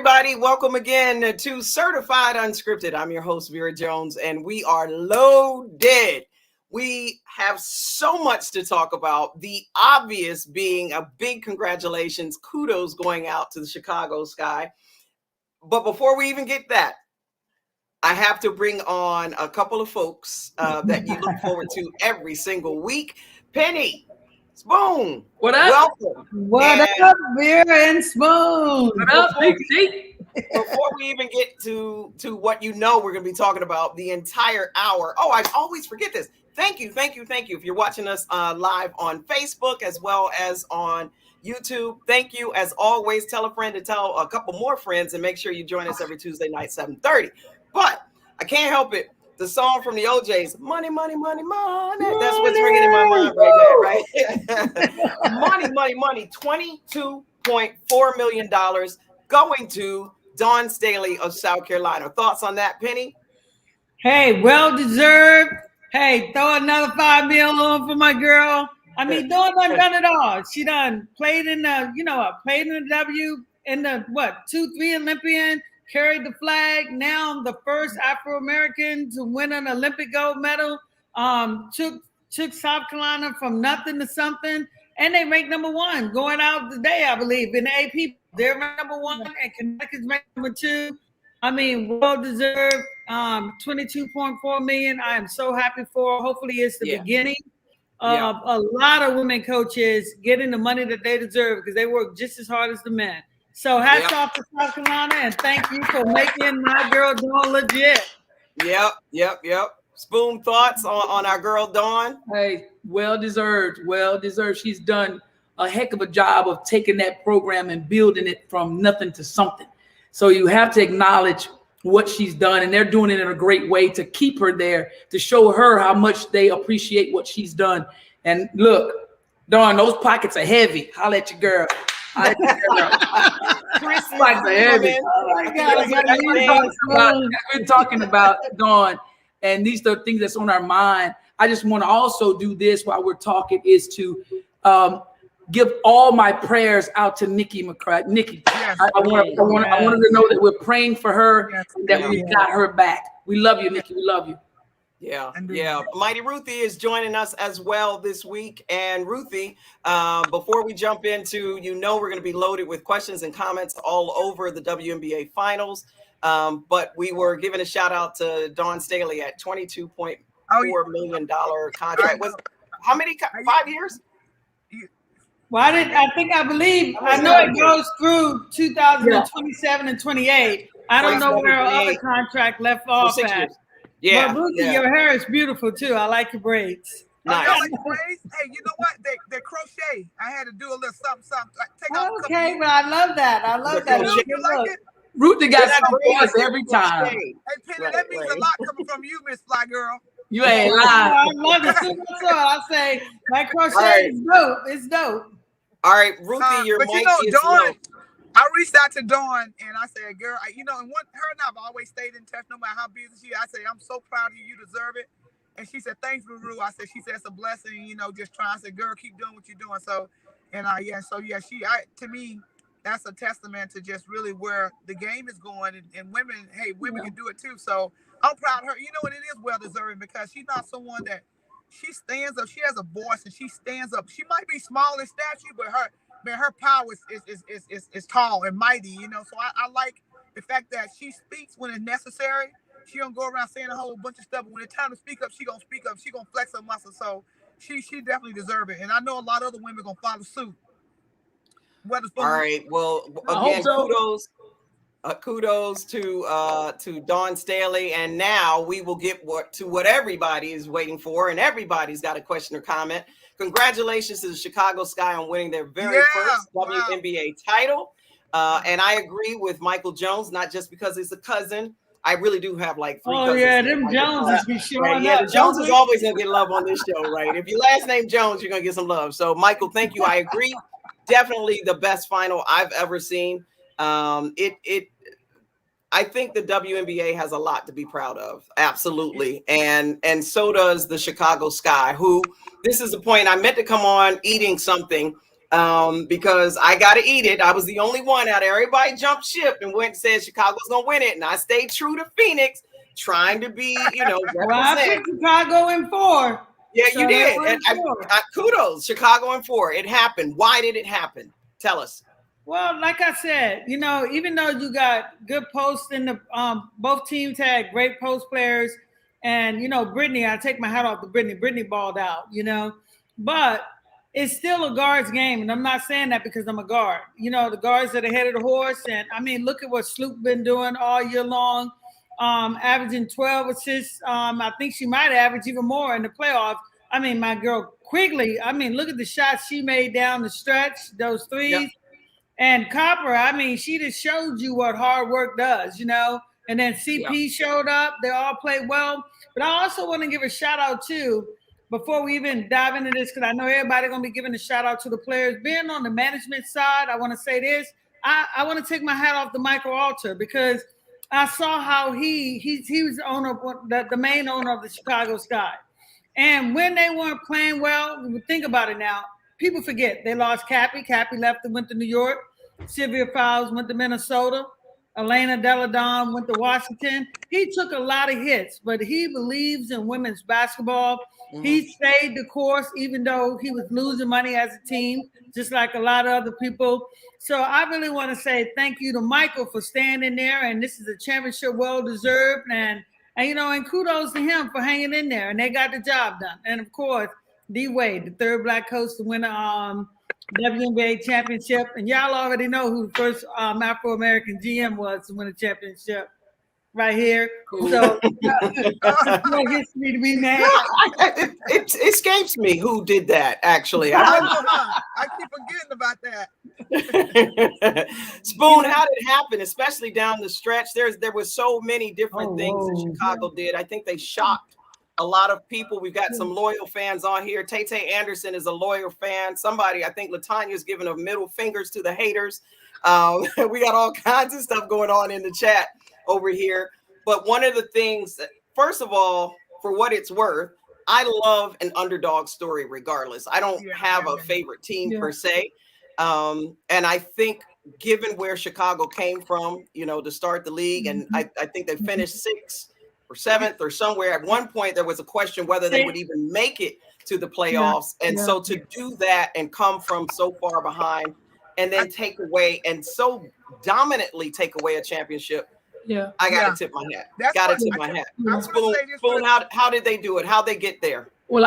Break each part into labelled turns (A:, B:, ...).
A: everybody. Welcome again to Certified Unscripted. I'm your host, Vera Jones, and we are loaded. We have so much to talk about. The obvious being a big congratulations, kudos going out to the Chicago Sky. But before we even get that, I have to bring on a couple of folks that you look forward to every single week. Penny, Spoon.
B: What up?
A: Welcome.
C: What up, Vera and Spoon?
B: What up, Big C?
A: Before we even get to what you know we're going to be talking about the entire hour. Oh, I always forget this. Thank you. If you're watching us live on Facebook as well as on YouTube, thank you. As always, tell a friend to tell a couple more friends and make sure you join us every Tuesday night, 7:30. But I can't help it. The song from the OJs, money, money, money, money. That's what's ringing in my mind right now, right? money. $22.4 million going to Dawn Staley of South Carolina. Thoughts on that, Penny?
C: Hey, well deserved. Hey, throw another $5 million on for my girl. I mean, Dawn done it all. She done played in the, played in the W in the 2-3 Olympian. Carried the flag. Now the first Afro-American to win an Olympic gold medal. Took South Carolina from nothing to something, and they ranked number 1 going out today, I believe, in the AP. They're ranked number 1, and Connecticut's ranked number 2. I mean, well deserved. $22.4 million. I am so happy for her. Hopefully, it's the beginning of a lot of women coaches getting the money that they deserve because they work just as hard as the men. So hats off to South Carolina, and thank you for making my girl Dawn legit.
A: Yep. Spoon, thoughts on our girl Dawn?
B: Hey, well deserved. She's done a heck of a job of taking that program and building it from nothing to something. So you have to acknowledge what she's done, and they're doing it in a great way to keep her there, to show her how much they appreciate what she's done. And look, Dawn, those pockets are heavy. Holla at your girl. I've been talking about Dawn, and these are things that's on our mind. I just want to also do this while we're talking is to give all my prayers out to Nikki McCray. Nikki, I want her to know that we're praying for her, that we got her back. We love you, Nikki. We love you.
A: Yeah. Mighty Ruthie is joining us as well this week. And Ruthie, before we jump into, we're going to be loaded with questions and comments all over the WNBA finals. But we were giving a shout out to Dawn Staley at $22.4 million contract. Was how many? 5 years?
C: Well, I believe I know it goes through 2027 and 28. I don't know where our other contract left off at.
A: Years. Yeah,
C: but Ruthie, your hair is beautiful too. I like your braids.
A: Nice.
D: I like the braids. Hey, you know what? They're crochet. I had to do a little something.
C: Okay, but I love that.
D: You like it?
B: Ruthie got some voice every time.
D: Hey, Penny, that means a lot coming from you, Miss Fly Girl.
B: You ain't lying.
C: I love it. So I say my crochet is dope. It's dope.
A: All right, Ruthie, your mic is
D: Dawn. I reached out to Dawn and I said, girl, her and I've always stayed in touch no matter how busy she is. I say, I'm so proud of you. You deserve it. And she said, thanks, Ruru. She said, it's a blessing, just trying. I said, girl, keep doing what you're doing. So, to me, that's a testament to just really where the game is going. And women, women can do it too. So I'm proud of her. And it is well deserving because she's not someone that she stands up. She has a voice and she stands up. She might be small in stature, but her power is tall and mighty, So I like the fact that she speaks when it's necessary. She don't go around saying a whole bunch of stuff, but when it's time to speak up, she gonna speak up. She gonna flex her muscles. So she definitely deserves it. And I know a lot of other women gonna follow suit.
A: All right. Well, again, kudos to Dawn Staley. And now we will get to what everybody is waiting for, and everybody's got a question or comment. Congratulations to the Chicago Sky on winning their very first WNBA title. And I agree with Michael Jones, not just because he's a cousin. I really do have like 3 cousins.
C: Oh, yeah, them Joneses be showing up.
A: Yeah, the Jones is always going to get love on this show, right? If your last name Jones, you're going to get some love. So, Michael, thank you. I agree. Definitely the best final I've ever seen. I think the WNBA has a lot to be proud of. Absolutely. And so does the Chicago Sky, who, this is the point, I meant to come on eating something because I got to eat it. I was the only one out there. Everybody jumped ship and went and said Chicago's going to win it. And I stayed true to Phoenix, trying to be,
C: well, I picked Chicago in 4.
A: Yeah, so you did. And kudos, Chicago in 4. It happened. Why did it happen? Tell us.
C: Well, like I said, even though you got good posts in the both teams had great post players, and Brittney, I take my hat off to Brittney. Brittney balled out, but it's still a guard's game, and I'm not saying that because I'm a guard. The guards are the head of the horse, and I mean, look at what Sloop been doing all year long, averaging 12 assists. I think she might average even more in the playoffs. I mean, my girl Quigley. I mean, look at the shots she made down the stretch, those threes. Yep. And Copper, I mean, she just showed you what hard work does, And then CP showed up. They all played well. But I also want to give a shout out too, before we even dive into this, because I know everybody's going to be giving a shout out to the players. Being on the management side, I want to say this. I want to take my hat off to Michael Alter, because I saw how he was the owner, the main owner of the Chicago Sky. And when they weren't playing well, think about it now. People forget they lost Cappy. Cappy left and went to New York. Sylvia Fowles went to Minnesota. Elena Deladon went to Washington. He took a lot of hits, but he believes in women's basketball. Mm-hmm. He stayed the course, even though he was losing money as a team, just like a lot of other people. So I really want to say thank you to Michael for standing there. And this is a championship well-deserved. And kudos to him for hanging in there. And they got the job done. And of course, D-Wade, the third Black coach to win a WNBA championship. And y'all already know who the first Afro-American GM was to win a championship right here. Cool. So no history to be made.
A: It escapes me who did that, actually.
D: I keep forgetting about that.
A: Spoon, how did it happen, especially down the stretch? There was so many different things that Chicago did. I think they shocked a lot of people. We've got some loyal fans on here. Tay Anderson is a loyal fan. Somebody, I think Latanya's giving a middle fingers to the haters. We got all kinds of stuff going on in the chat over here. But one of the things that, first of all, for what it's worth, I love an underdog story regardless. I don't have a favorite team per se. And I think given where Chicago came from, to start the league, and I think they finished 6th or 7th or somewhere. At one point, there was a question whether they would even make it to the playoffs. And so to do that and come from so far behind and then take away and so dominantly take away a championship, I got to tip my hat. Got to tip my hat. Spoon, how did they do it? How'd they get there?
B: Well,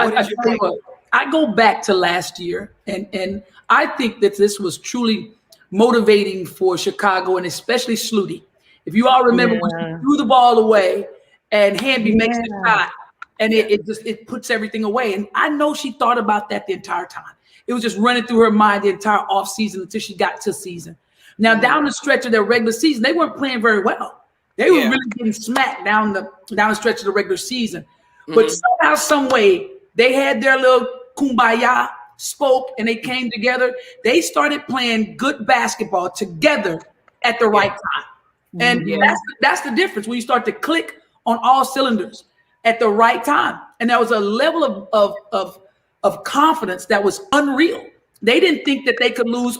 B: I go back to last year, and I think that this was truly motivating for Chicago, and especially Slutie. If you all remember, when she threw the ball away, and Hamby makes the shot, and it puts everything away. And I know she thought about that the entire time. It was just running through her mind the entire offseason until she got to season. Now, down the stretch of their regular season, they weren't playing very well. They were really getting smacked down the stretch of the regular season. But somehow, some way, they had their little kumbaya, spoke, and they came together. They started playing good basketball together at the right time. And that's the difference when you start to click on all cylinders at the right time. And there was a level of confidence that was unreal. They didn't think that they could lose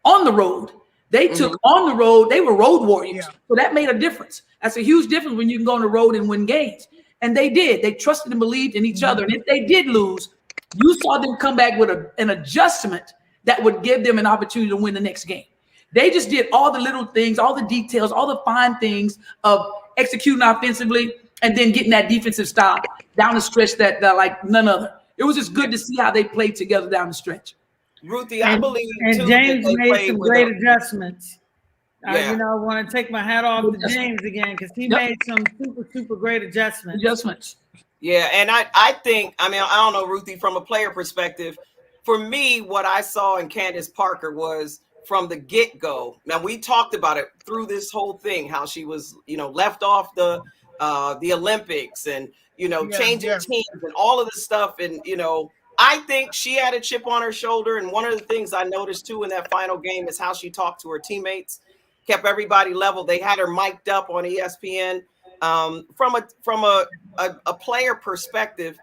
B: on the road. They took on the road. They were road warriors. So that made a difference. That's a huge difference when you can go on the road and win games. And they did. They trusted and believed in each other. And if they did lose, you saw them come back with an adjustment that would give them an opportunity to win the next game. They just did all the little things, all the details, all the fine things of executing offensively and then getting that defensive style down the stretch that like none other. It was just good to see how they played together down the stretch.
A: Ruthie, I believe
C: and
A: too,
C: James made some great
A: adjustments.
C: I want to take my hat off to James again because he made some super great adjustments.
A: Yeah, and I think, I don't know, Ruthie, from a player perspective, for me, what I saw in Candace Parker was from the get-go. Now, we talked about it through this whole thing, how she was, left off the Olympics and, changing teams and all of this stuff. And, I think she had a chip on her shoulder. And one of the things I noticed, too, in that final game is how she talked to her teammates, kept everybody level. They had her mic'd up on ESPN. From a player perspective,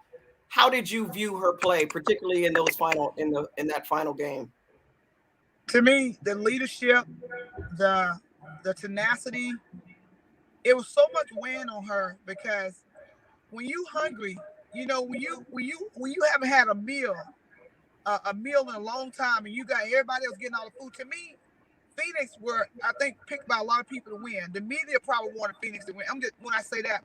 A: how did you view her play, particularly in those in that final game?
D: To me, the leadership, the tenacity, it was so much weighing on her because when you hungry, you know, when you haven't had a meal in a long time, and you got everybody else getting all the food. To me, Phoenix were, I think, picked by a lot of people to win. The media probably wanted Phoenix to win. When I say that,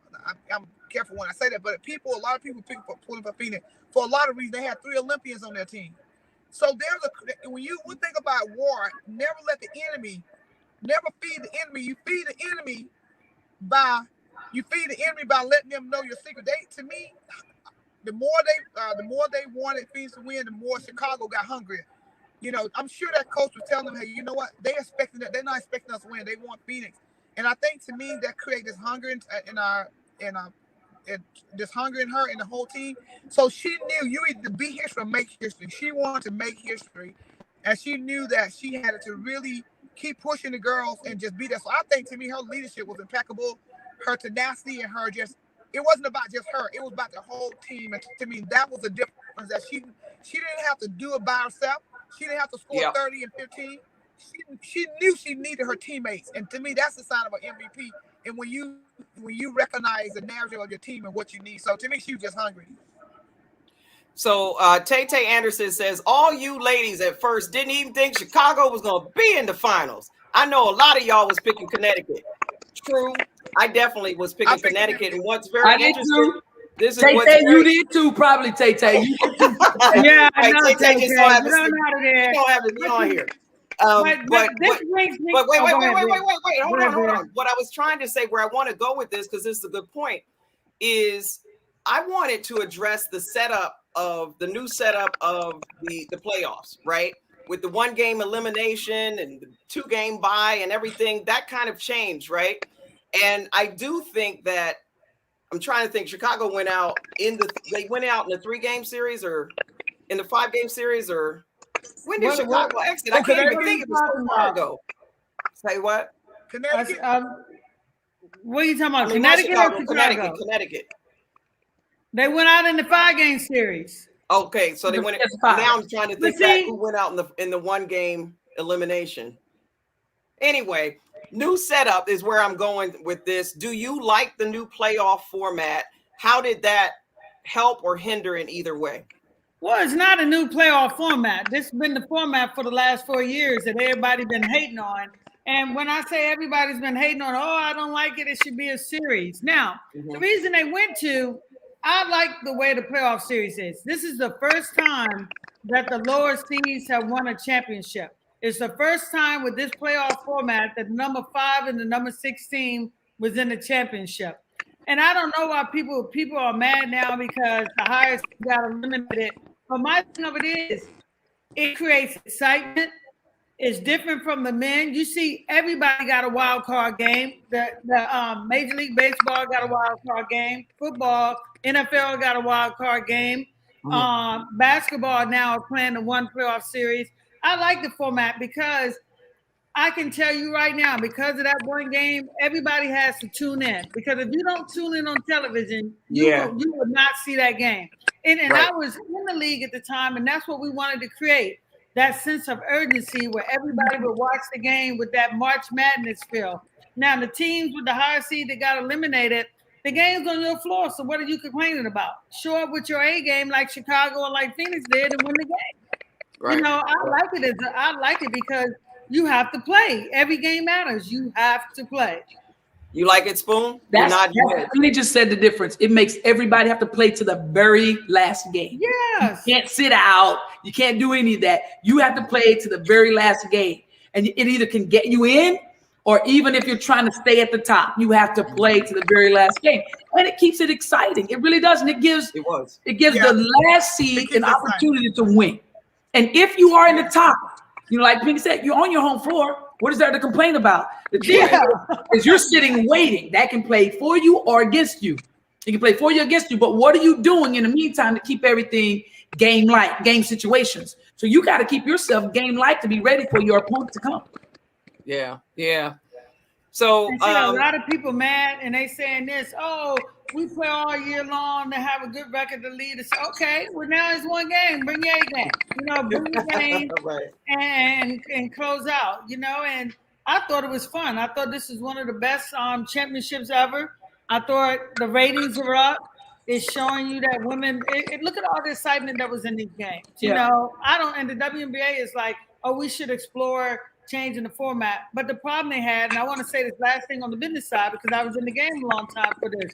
D: I'm careful when I say that, but a lot of people picked for Phoenix for a lot of reasons. They had 3 Olympians on their team. So when you would think about war, never feed the enemy. You feed the enemy by letting them know your secret. To me, the more they wanted Phoenix to win, the more Chicago got hungrier. You know, I'm sure that coach was telling them, hey, you know what? They're not expecting us to win. They want Phoenix. And I think to me that created this hunger in this hunger in her and the whole team. So she knew you either be history or make history. She wanted to make history, and she knew that she had to really keep pushing the girls and just be there. So I think to me her leadership was impeccable. Her tenacity and it wasn't about just her. It was about the whole team. And to me, that was the difference, that she didn't have to do it by herself. She didn't have to score 30 and 15. She knew she needed her teammates. And to me, that's the sign of an MVP. And when you recognize the narrative of your team and what you need. So to me, she was just hungry.
A: So Tay Anderson says, all you ladies at first didn't even think Chicago was going to be in the finals. I know a lot of y'all was picking Connecticut. True. I definitely was picking Connecticut. And what's very interesting, this is what
B: you did too, probably, Tay.
C: Yeah, I know,
A: Tay just don't have
C: it.
A: You don't have it on here. Wait, hold on. What I was trying to say, where I want to go with this, because this is a good point, is I wanted to address the new setup of the playoffs, right? With the 1-game elimination and the 2-game bye and everything, that kind of changed, right? And I do think that, I'm trying to think, Chicago went out in the 3-game series or in the 5-game series, or when did Chicago exit? I can't even think. It was so long ago. Say what?
D: Connecticut.
C: What are you talking about? Connecticut or Chicago?
A: Connecticut.
C: They went out in the 5-game series.
A: Okay, so they went. Now I'm trying to think back who went out in the 1-game elimination. Anyway, new setup is where I'm going with this. Do you like the new playoff format? How did that help or hinder in either way?
C: Well, it's not a new playoff format. This has been the format for the last 4 years that everybody's been hating on. And when I say everybody's been hating on, I don't like it, it should be a series. Now, the reason they went to, I like the way the playoff series is. This is the first time that the lower seeds have won a championship. It's the first time with this playoff format that number 5 and the number 16 was in the championship. And I don't know why people are mad now because the highest got eliminated. But my thing of it is, it creates excitement. It's different from the men. You see, everybody got a wild card game. The Major League Baseball got a wild card game. Football, NFL got a wild card game. Basketball now are playing the 1 playoff series. I like the format because I can tell you right now, because of that 1 game, everybody has to tune in. Because if you don't tune in on television, you would not see that game. And I was in the league at the time, and that's what we wanted to create. That sense of urgency where everybody would watch the game with that March Madness feel. Now, the teams with the higher seed that got eliminated, the game's on your floor, so what are you complaining about? Show up with your A game like Chicago or like Phoenix did and win the game. Right. You know, I like it because you have to play. Every game matters. You have to play.
A: You like it, Spoon?
B: Really just said the difference. It makes everybody have to play to the very last game.
C: Yes.
B: You can't sit out. You can't do any of that. You have to play to the very last game. And it either can get you in, or even if you're trying to stay at the top, you have to play to the very last game. And it keeps it exciting. It really does. And it gives the last seed an opportunity to win. And if you are in the top, you know, like Pink said, you're on your home floor. What is there to complain about? The is you're sitting waiting. That can play for you or against you. It can play for you or against you. But what are you doing in the meantime to keep everything game-like, game situations? So you got to keep yourself game-like to be ready for your opponent to come.
A: Yeah. So
C: and see, a lot of people mad, and they saying this. Oh, we play all year long to have a good record to lead us. Okay, well now it's one game. Bring your A game. You know, bring your game
A: right.
C: and close out. You know, and I thought it was fun. I thought this is one of the best championships ever. I thought the ratings were up. It's showing you that women. Look at all the excitement that was in these games. You know, and the WNBA is like, oh, we should explore changing the format. But the problem they had, and I want to say this last thing on the business side because I was in the game a long time for this.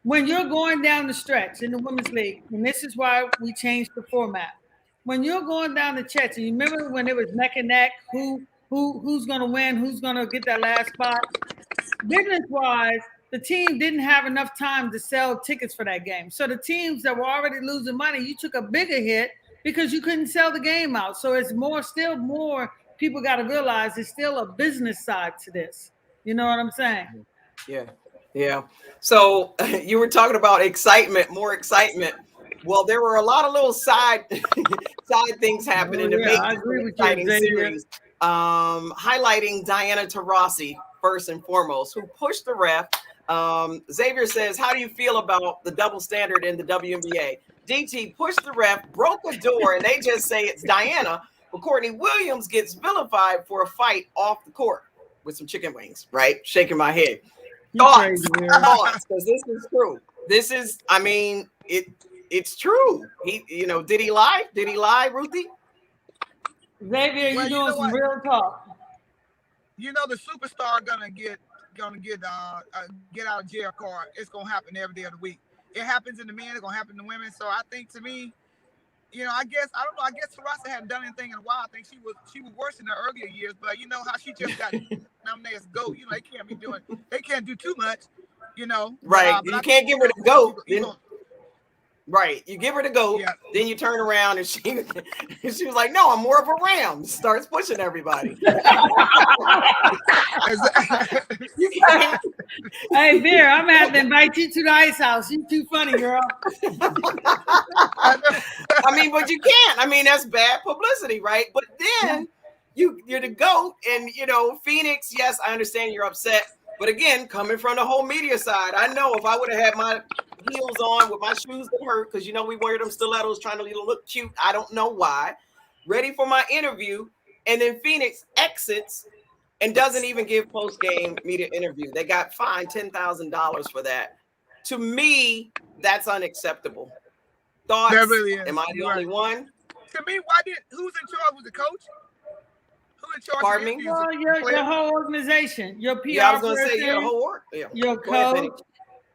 C: When you're going down the stretch in the women's league, and this is why we changed the format. When you're going down the stretch, and you remember when it was neck and neck, who's going to win, who's going to get that last spot? Business-wise, the team didn't have enough time to sell tickets for that game. So the teams that were already losing money, you took a bigger hit because you couldn't sell the game out. So it's still more people got to realize there's still a business side to this. You know what I'm saying?
A: Yeah. So you were talking about excitement, more excitement. Well, there were a lot of little side things happening to make
C: I
A: this
C: agree
A: an
C: with
A: exciting
C: you,
A: series. Highlighting Diana Taurasi first and foremost, who pushed the ref. Xavier says, how do you feel about the double standard in the WNBA? DT pushed the ref, broke a door, and they just say it's Diana. But Courtney Williams gets vilified for a fight off the court with some chicken wings, right? Shaking my head. Thoughts, because this is true. This is, I mean, it's true. Did he lie? Did he lie, Ruthie?
C: Xavier, you're doing some real talk.
D: You know the superstar gonna get out of jail card. It's gonna happen every day of the week. It happens in the men. It's gonna happen to women. So I think, to me, I guess Taurasi hadn't done anything in a while. I think she was worse in the earlier years. But you know how she just got nominated as GOAT. They can't do too much.
A: Right. You can't give her the GOAT. Right. You give her the GOAT, then you turn around and she was like, no, I'm more of a ram. Starts pushing everybody.
C: Hey, Vera, I'm going to have to invite you to the ice house. You're too funny, girl.
A: I mean, but you can't. I mean, that's bad publicity, right? But then you're the GOAT and, Phoenix, yes, I understand you're upset. But again, coming from the whole media side, I know if I would have had my heels on with my shoes that hurt, because we wear them stilettos trying to look cute. I don't know why. Ready for my interview, and then Phoenix exits and doesn't even give post-game media interview. They got fined $10,000 for that. To me, that's unacceptable. Thoughts?
D: That really is.
A: Am I the only one?
D: To me, who's in charge? Was the coach? Who in charge?
A: Pardon me?
C: Well, your whole organization, your PR
A: I was going to say
C: your
A: whole work.
C: Your coach.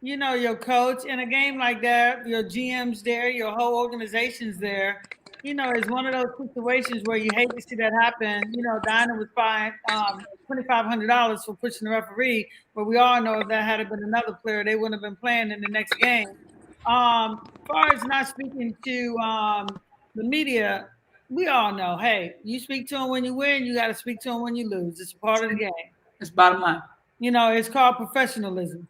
C: Your coach in a game like that, your GM's there, your whole organization's there. It's one of those situations where you hate to see that happen. Diana was fined $2,500 for pushing the referee, but we all know if that had been another player, they wouldn't have been playing in the next game. As far as not speaking to the media, we all know, hey, you speak to them when you win, you got to speak to them when you lose. It's a part of the game.
B: It's bottom line.
C: It's called professionalism.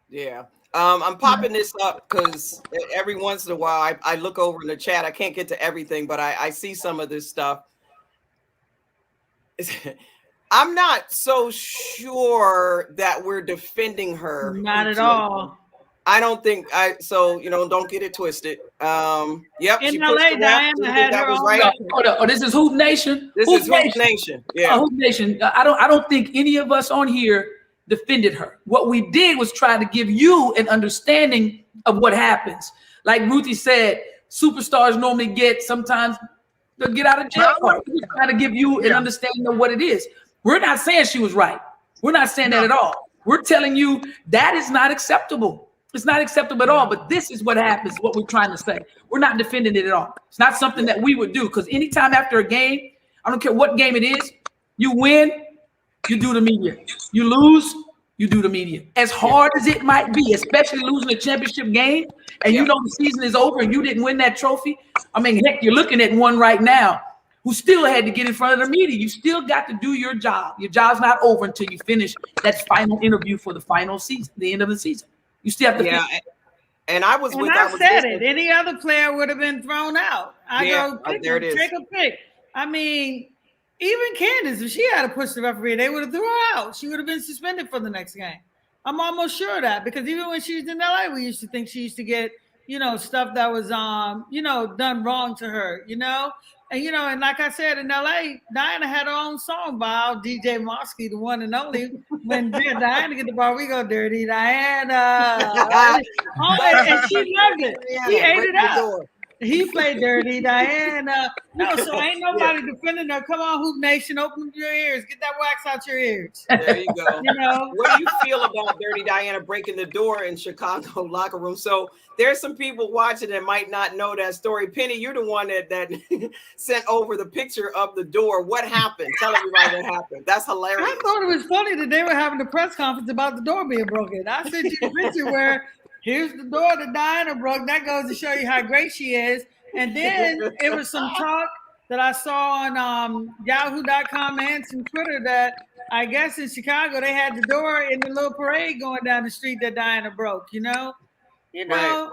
A: Yeah. I'm popping this up because every once in a while I look over in the chat. I can't get to everything, but I see some of this stuff. I'm not so sure that we're defending her.
C: Not at all.
A: I don't think don't get it twisted. Yep.
C: In LA, Diana had her own.
A: Right.
B: Oh, this is Hoop Nation.
A: This is Hoop Nation. Yeah.
B: Hoop Nation. I don't think any of us on here defended her. What we did was try to give you an understanding of what happens. Like Ruthie said, superstars normally sometimes they'll get out of jail. We try to give you an understanding of what it is. We're not saying she was right. We're not saying that at all. We're telling you that is not acceptable. It's not acceptable at all. But this is what happens, what we're trying to say. We're not defending it at all. It's not something that we would do, because anytime after a game, I don't care what game it is, you win, you do the media. You lose, you do the media. As hard as it might be, especially losing a championship game, and you know the season is over and you didn't win that trophy. I mean, heck, you're looking at one right now who still had to get in front of the media. You still got to do your job. Your job's not over until you finish that final interview for the final season, the end of the season. You still have to finish.
A: And I was with.
C: I said it. Any other player would have been thrown out. Take a pick. I mean, even Candace, if she had to push the referee, they would have threw her out. She would have been suspended for the next game. I'm almost sure of that, because even when she was in LA, we used to think she used to get, stuff that was done wrong to her, and like I said, in LA, Diana had her own song by DJ Mosky, the one and only. When Diana get the ball, we go Dirty Diana. And she loved it. He ate it up. He played Dirty Diana. No, so ain't nobody defending her. Come on, Hoop Nation, open your ears. Get that wax out your ears.
A: There you go. What do you feel about Dirty Diana breaking the door in Chicago locker room? So there's some people watching that might not know that story. Penny, you're the one that sent over the picture of the door. What happened? Tell everybody what happened. That's hilarious.
C: I thought it was funny that they were having a press conference about the door being broken. I sent you a picture where here's the door that Diana broke. That goes to show you how great she is. And then it was some talk that I saw on Yahoo.com and some Twitter that I guess in Chicago they had the door in the little parade going down the street that Diana broke. Right.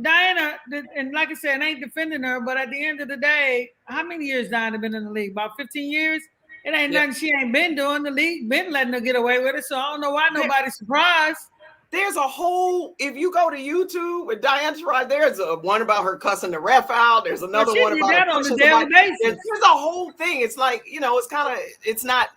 C: Diana, and like I said, I ain't defending her, but at the end of the day, how many years Diana been in the league? About 15 years? It ain't nothing she ain't been doing. The league been letting her get away with it, so I don't know why nobody's surprised.
A: There's a whole, if you go to YouTube with Diana Taurasi, there's a one about her cussing the ref out. There's another one about
C: that on a daily basis.
A: There's a whole thing. It's like, it's kind of, it's not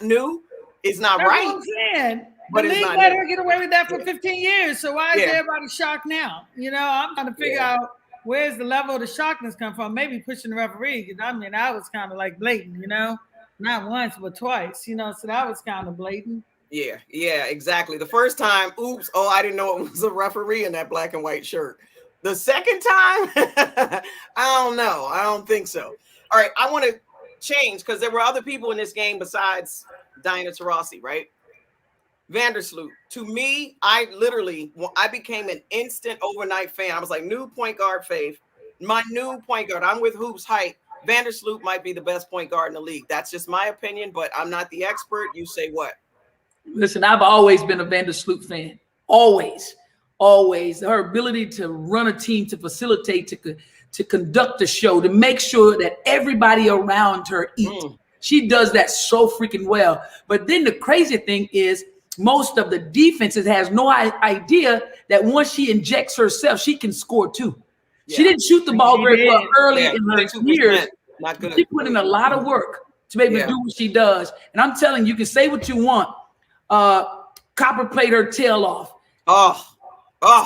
A: new. It's not
C: That's
A: right.
C: What I'm saying.
A: But
C: the
A: it's
C: league
A: not
C: let
A: new.
C: her get away with that for 15 years. So why is everybody shocked now? I'm trying to figure out where's the level of the shockness come from. Maybe pushing the referee. Because I was kind of like blatant, not once, but twice, so that was kind of blatant.
A: Yeah, exactly. The first time, oops, I didn't know it was a referee in that black and white shirt. The second time, I don't know. I don't think so. All right, I want to change because there were other people in this game besides Diana Taurasi, right? Vandersloot. To me, I became an instant overnight fan. I was like, new point guard Faith. My new point guard. I'm with Hoops Hype. Vandersloot might be the best point guard in the league. That's just my opinion, but I'm not the expert. You say what?
B: Listen, I've always been a Vandersloot fan. Always. Her ability to run a team, to facilitate, to conduct the show, to make sure that everybody around her eats. She does that so freaking well. But then the crazy thing is most of the defenses has no idea that once she injects herself, she can score too. Yeah. She didn't shoot the ball very well early in her years.
A: Not good.
B: She put in a lot of work to be able to do what she does. And I'm telling you, you can say what you want. Copper played her tail off.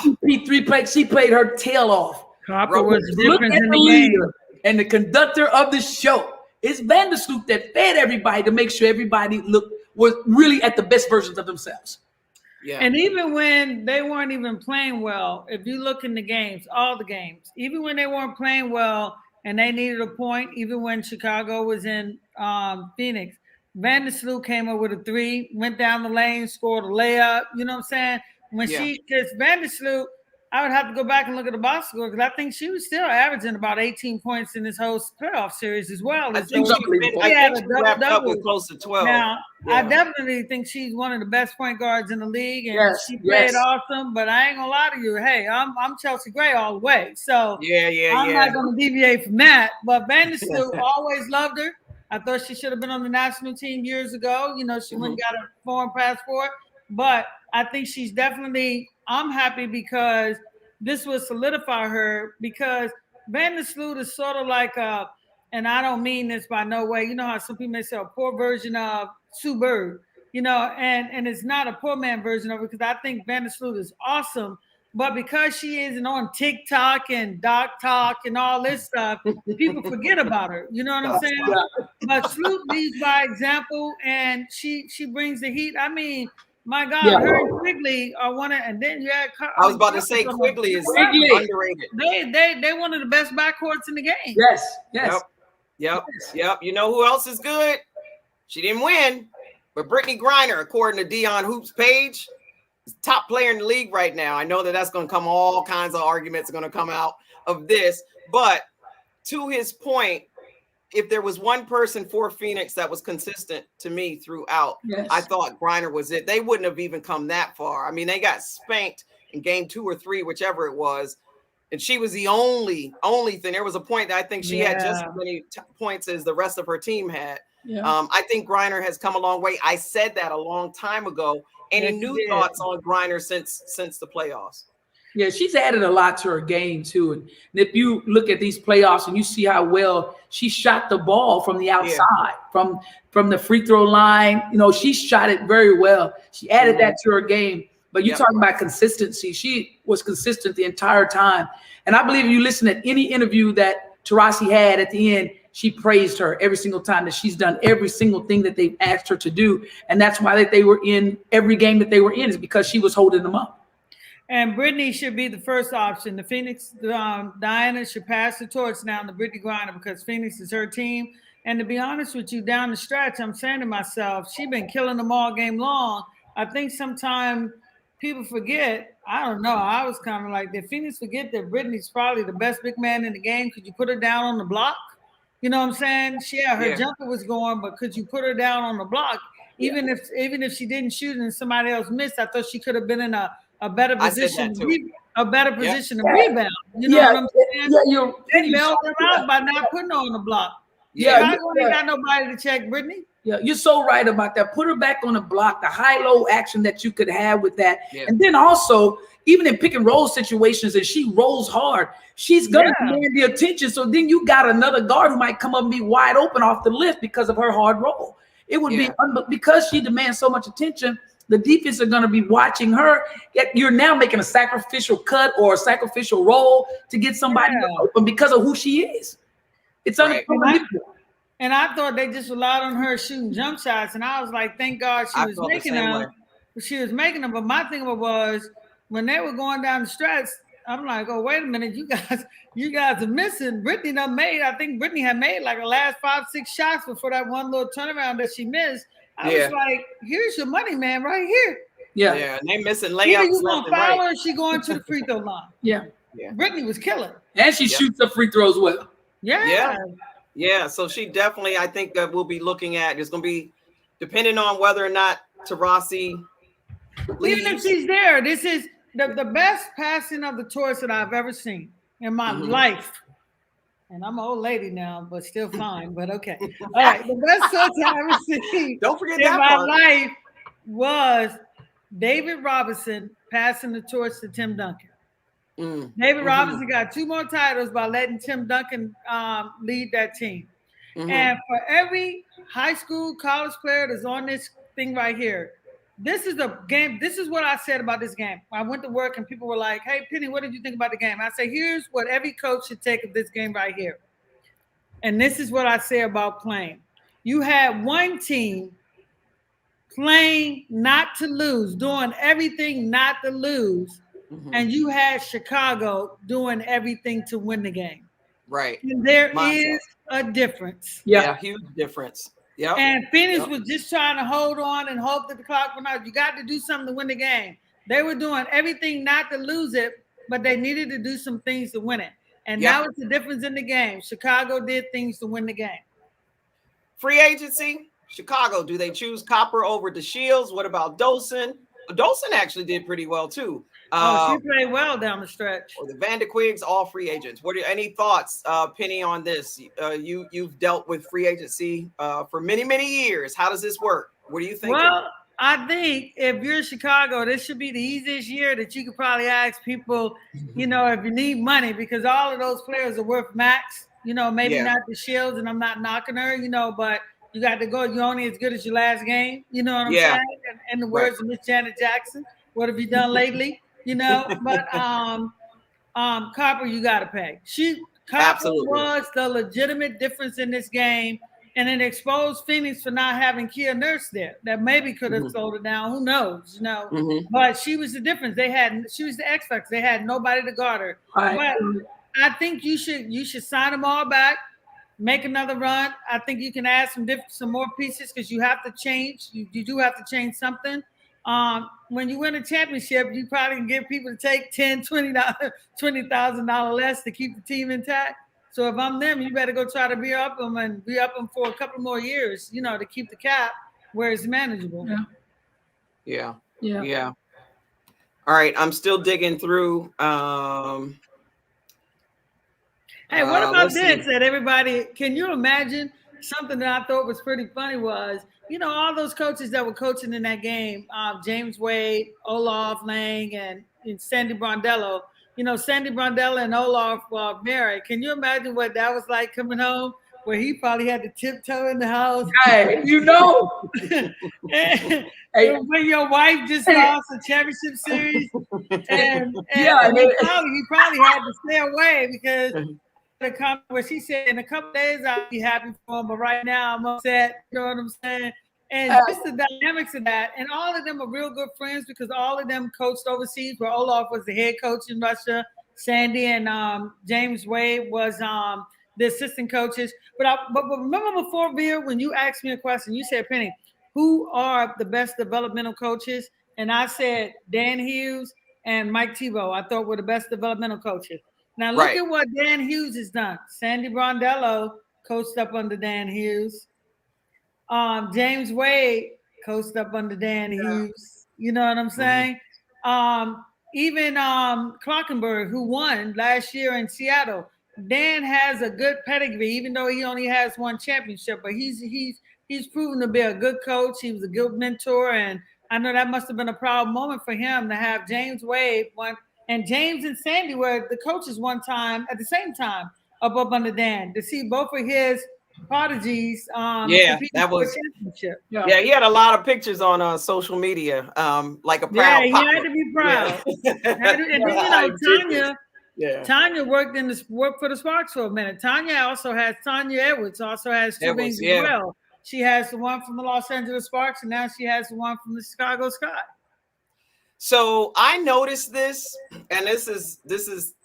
B: She played her tail off.
C: Copper was different in the game.
B: And the conductor of the show is Vandersloot that fed everybody to make sure everybody was really at the best versions of themselves.
C: Yeah. And even when they weren't even playing well, if you look in the games, all the games, even when they weren't playing well and they needed a point, even when Chicago was in Phoenix, Vandersloot came up with a three, went down the lane, scored a layup. You know what I'm saying? Because Vandersloot, I would have to go back and look at the box score because I think she was still averaging about 18 points in this whole playoff series as well.
A: I think she wrapped up with close to 12.
C: Now, I definitely think she's one of the best point guards in the league, and she played awesome. But I ain't gonna lie to you. Hey, I'm Chelsea Gray all the way, so I'm not gonna deviate from that. But Vandersloot always loved her. I thought she should have been on the national team years ago. She went and got a foreign passport. But I think she's definitely, I'm happy because this will solidify her because Vandersloot is sort of like and I don't mean this by no way, you know how some people may say a poor version of Sue Bird, and it's not a poor man version of it because I think Vandersloot is awesome. But because she isn't on TikTok and Doc Talk and all this stuff, people forget about her. You know what I'm saying? But Sloot leads by example, and she brings the heat. I mean, my God, her and Quigley are one of, and then you had.
A: I was about to say Quigley is underrated.
C: They one of the best backcourts in the game.
B: Yes.
A: Yep. You know who else is good? She didn't win, but Brittney Griner, according to Dion Hoops' page, is top player in the league right now. I know that's going to come. All kinds of arguments are going to come out of this, but to his point, if there was one person for Phoenix that was consistent to me throughout, I thought Griner was it. They wouldn't have even come that far. I mean, they got spanked in game 2 or 3, whichever it was. And she was the only thing. There was a point that I think she had just as many points as the rest of her team had.
B: Yeah.
A: I think Griner has come a long way. I said that a long time ago. Any new thoughts on Griner since the playoffs?
B: Yeah, she's added a lot to her game too. And if you look at these playoffs and you see how well she shot the ball from the outside, from the free throw line, you know, she shot it very well. She added that to her game. But you're talking about consistency. She was consistent the entire time. And I believe if you listen to any interview that Taurasi had at the end, she praised her every single time that she's done every single thing that they've asked her to do. And that's why that they were in every game that they were in, is because she was holding them up.
C: And Brittney should be the first option. The Phoenix, Diana should pass the torch now to Brittney Griner, because Phoenix is her team. And to be honest with you, down the stretch, I'm saying to myself, she's been killing them all game long. I think sometimes people forget, I don't know, I was kind of like, did Phoenix forget that Brittney's probably the best big man in the game? Could you put her down on the block? You know what I'm saying? Her jumper was going, but could you put her down on the block? Even if she didn't shoot and somebody else missed, I thought she could have been in a better position, to rebound. You know what I'm saying?
B: Yeah,
C: they bailed her out by not putting her on the block. Chicago ain't got nobody to check Brittney.
B: Yeah, you're so right about that. Put her back on the block, the high-low action that you could have with that. Yeah. And then also, even in pick and roll situations, and she rolls hard, she's going to command the attention. So then you got another guard who might come up and be wide open off the lift because of her hard roll. It would be, because she demands so much attention, the defense are going to be watching her. Yet you're now making a sacrificial cut or a sacrificial roll to get somebody open because of who she is. It's unbelievable.
C: And I thought they just relied on her shooting jump shots. And I was like, thank God she was making them. She was making them. But my thing was, when they were going down the stretch, I'm like, oh, wait a minute. You guys are missing. Brittney I think Brittney had made like the last 5-6 shots before that one little turnaround that she missed. I was like, here's your money, man, right here.
A: Yeah. And they missing layups.
C: Either you going to foul her or she going to the free throw line.
B: Yeah.
C: Brittney was killing.
B: And she shoots the free throws well.
A: Yeah, so she definitely, I think that we'll be looking at, it's going to be depending on whether or not Taurasi leaves.
C: Even if she's there, this is the best passing of the torch that I've ever seen in my life. And I'm an old lady now, but still fine, but okay. All right, the best torch I've ever seen
A: Don't forget
C: in
A: that
C: my
A: part.
C: life was David Robinson passing the torch to Tim Duncan. David Robinson got 2 more titles by letting Tim Duncan lead that team. And for every high school, college player that's on this thing right here, this is a game. This is what I said about this game. I went to work and people were like, hey, Penny, what did you think about the game? I say, here's what every coach should take of this game right here. And this is what I say about playing. You had one team playing not to lose, doing everything not to lose. And you had Chicago doing everything to win the game.
A: Right.
C: And there is a difference.
A: Yeah, huge difference. Yeah.
C: And Phoenix was just trying to hold on and hope that the clock went out. You got to do something to win the game. They were doing everything not to lose it, but they needed to do some things to win it. And that was the difference in the game. Chicago did things to win the game.
A: Free agency, Chicago. Do they choose Copper over DeShields? What about Dolson? Dolson actually did pretty well too.
C: She played well down the stretch.
A: Or the Vanderquigs, all free agents. Any thoughts, Penny, on this? You've dealt with free agency for many, many years. How does this work? What do you think?
C: Well, I think if you're Chicago, this should be the easiest year that you could probably ask people, if you need money, because all of those players are worth max. Maybe not the Shields, and I'm not knocking her, but you got to go. You're only as good as your last game. You know what I'm saying? In the words of Miss Janet Jackson, what have you done lately? But Copper, you got to pay. Copper was the legitimate difference in this game, and it exposed Phoenix for not having Kia Nurse there. That maybe could have slowed it down. Who knows? But she was the difference. She was the X factor. They had nobody to guard her. But I think you should sign them all back. Make another run. I think you can add some more pieces, because you have to change. You do have to change something. When you win a championship, you probably can get people to take $20,000 less to keep the team intact. So if I'm them, you better go try to be up them for a couple more years, to keep the cap where it's manageable.
A: Yeah. All right, I'm still digging through.
C: Hey, what about
A: let's
C: this?
A: see.
C: That everybody, can you imagine something that I thought was pretty funny was, all those coaches that were coaching in that game, James Wade, Olaf Lang, and Sandy Brondello. Sandy Brondello and Olaf married. Can you imagine what that was like coming home, where he probably had to tiptoe in the house?
B: Hey,
C: And when your wife just lost a championship series, and he probably had to stay away because the comment where she said, in a couple days I'll be happy for him, but right now I'm upset. You know what I'm saying? And just the dynamics of that, and all of them are real good friends because all of them coached overseas. Where Olaf was the head coach in Russia, Sandy and James Wade was the assistant coaches. But remember before, Vera, when you asked me a question, you said, Penny, who are the best developmental coaches? And I said Dan Hughes and Mike Tebow. I thought were the best developmental coaches. Now look at what Dan Hughes has done. Sandy Brondello coached up under Dan Hughes. James Wade coached up under Dan Hughes. You know what I'm saying? Even Klockenberg, who won last year in Seattle. Dan has a good pedigree, even though he only has one championship. But he's proven to be a good coach. He was a good mentor, and I know that must have been a proud moment for him to have James Wade one. And James and Sandy were the coaches one time at the same time up under Dan to see both of his prodigies.
A: That was championship. Yeah, he had a lot of pictures on social media, like a proud.
C: Yeah, he had to be proud. And then Tanya worked for the Sparks for a minute. Tanya Edwards also has two rings as well. She has the one from the Los Angeles Sparks, and now she has the one from the Chicago Sky.
A: So I noticed this, and this is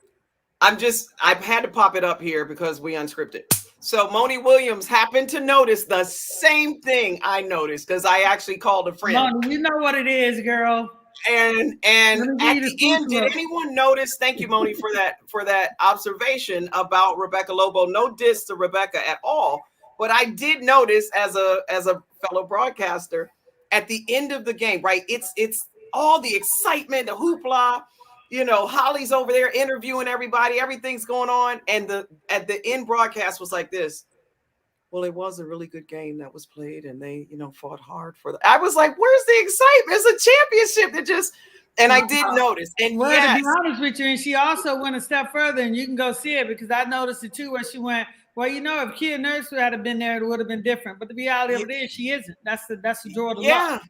A: I've had to pop it up here because we unscripted. So Moni Williams happened to notice the same thing I noticed because I actually called a friend.
C: Moni, you know what it is, girl.
A: And at the end, did anyone notice? Thank you, Moni, for that observation about Rebecca Lobo. No diss to Rebecca at all, but I did notice as a fellow broadcaster at the end of the game, right? It's all the excitement, the hoopla. Holly's over there interviewing everybody. Everything's going on, and at the end broadcast was like this. Well, it was a really good game that was played, and they, fought hard for I was like, "Where's the excitement? It's a championship that just." And I did notice, and
C: to be honest with you, and she also went a step further, and you can go see it because I noticed it too, where she went. Well, if Kia Nurse had been there, it would have been different. But the reality of it is, she isn't. That's the draw of the luck.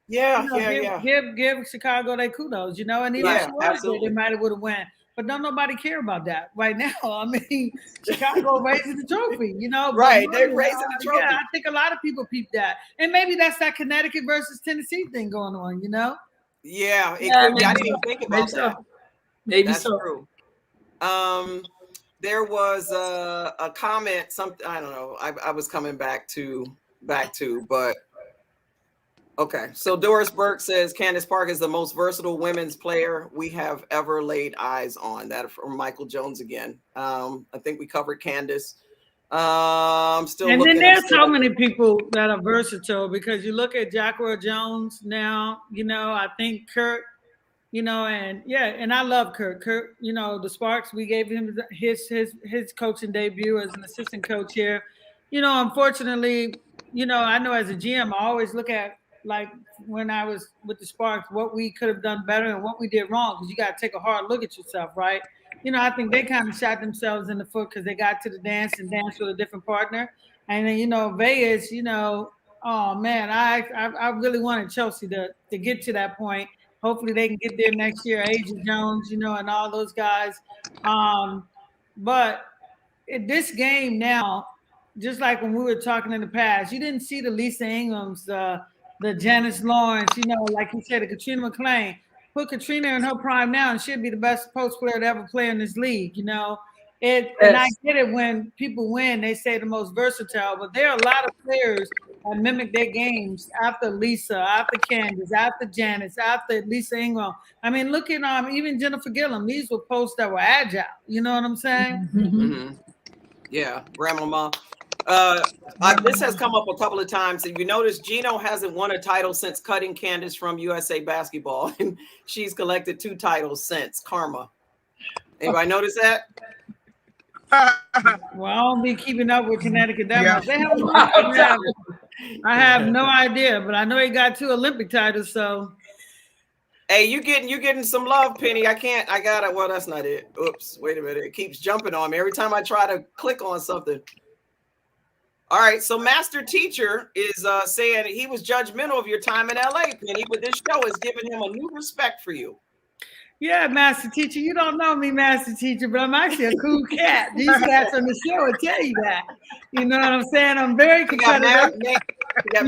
C: Give Chicago their kudos, and even if she was there, they might have would have won. But don't nobody care about that right now. I mean, Chicago raising the trophy,
A: Right, they're raising the trophy.
C: Yeah, I think a lot of people peep that, and maybe that's that Connecticut versus Tennessee thing going on,
A: Yeah, I didn't even think about that.
B: Maybe
A: that's
B: so.
A: True. There was a comment, something I don't know. I was coming back to, but okay. So Doris Burke says Candace Parker is the most versatile women's player we have ever laid eyes on. That from Michael Jones again. I think we covered Candace. I'm still.
C: And then there's so many people that are versatile because you look at Jacqueline Jones now. I think Kurt. And I love Kurt. Kurt, the Sparks, we gave him his coaching debut as an assistant coach here. Unfortunately, I know as a GM, I always look at like when I was with the Sparks, what we could have done better and what we did wrong, because you got to take a hard look at yourself, right? I think they kind of shot themselves in the foot because they got to the dance and danced with a different partner. And then, Vegas, oh man, I really wanted Chelsea to get to that point. Hopefully they can get there next year. Asia Jones, and all those guys. But in this game now, just like when we were talking in the past, you didn't see the Lisa Ingrams, the Janice Lawrence, like you said, the Katrina McClain. Put Katrina in her prime now, and she'd be the best post player to ever play in this league. And I get it when people win, they say the most versatile, but there are a lot of players that mimic their games after Lisa, after Candace, after Janice, after Lisa Ingram. I mean, look at even Jennifer Gillum. These were posts that were agile. You know what I'm saying?
A: Mm-hmm. Yeah, Grandmama. This has come up a couple of times. If you notice, Geno hasn't won a title since cutting Candace from USA Basketball, and she's collected 2 titles since. Karma. Anybody notice that?
C: Well, I don't be keeping up with Connecticut that
D: Yeah.
C: much. They have I have no idea, but I know he got 2 Olympic titles. So,
A: Hey, you getting some love, Penny. I got it. Well, that's not it. Oops, wait a minute. It keeps jumping on me every time I try to click on something. All right, so Master Teacher is saying he was judgmental of your time in LA, Penny, but this show has given him a new respect for you.
C: yeah, Master Teacher, you don't know me, Master Teacher, but I'm actually a cool cat. These cats on the show will tell you that. You know what I'm saying? I'm very competitive. I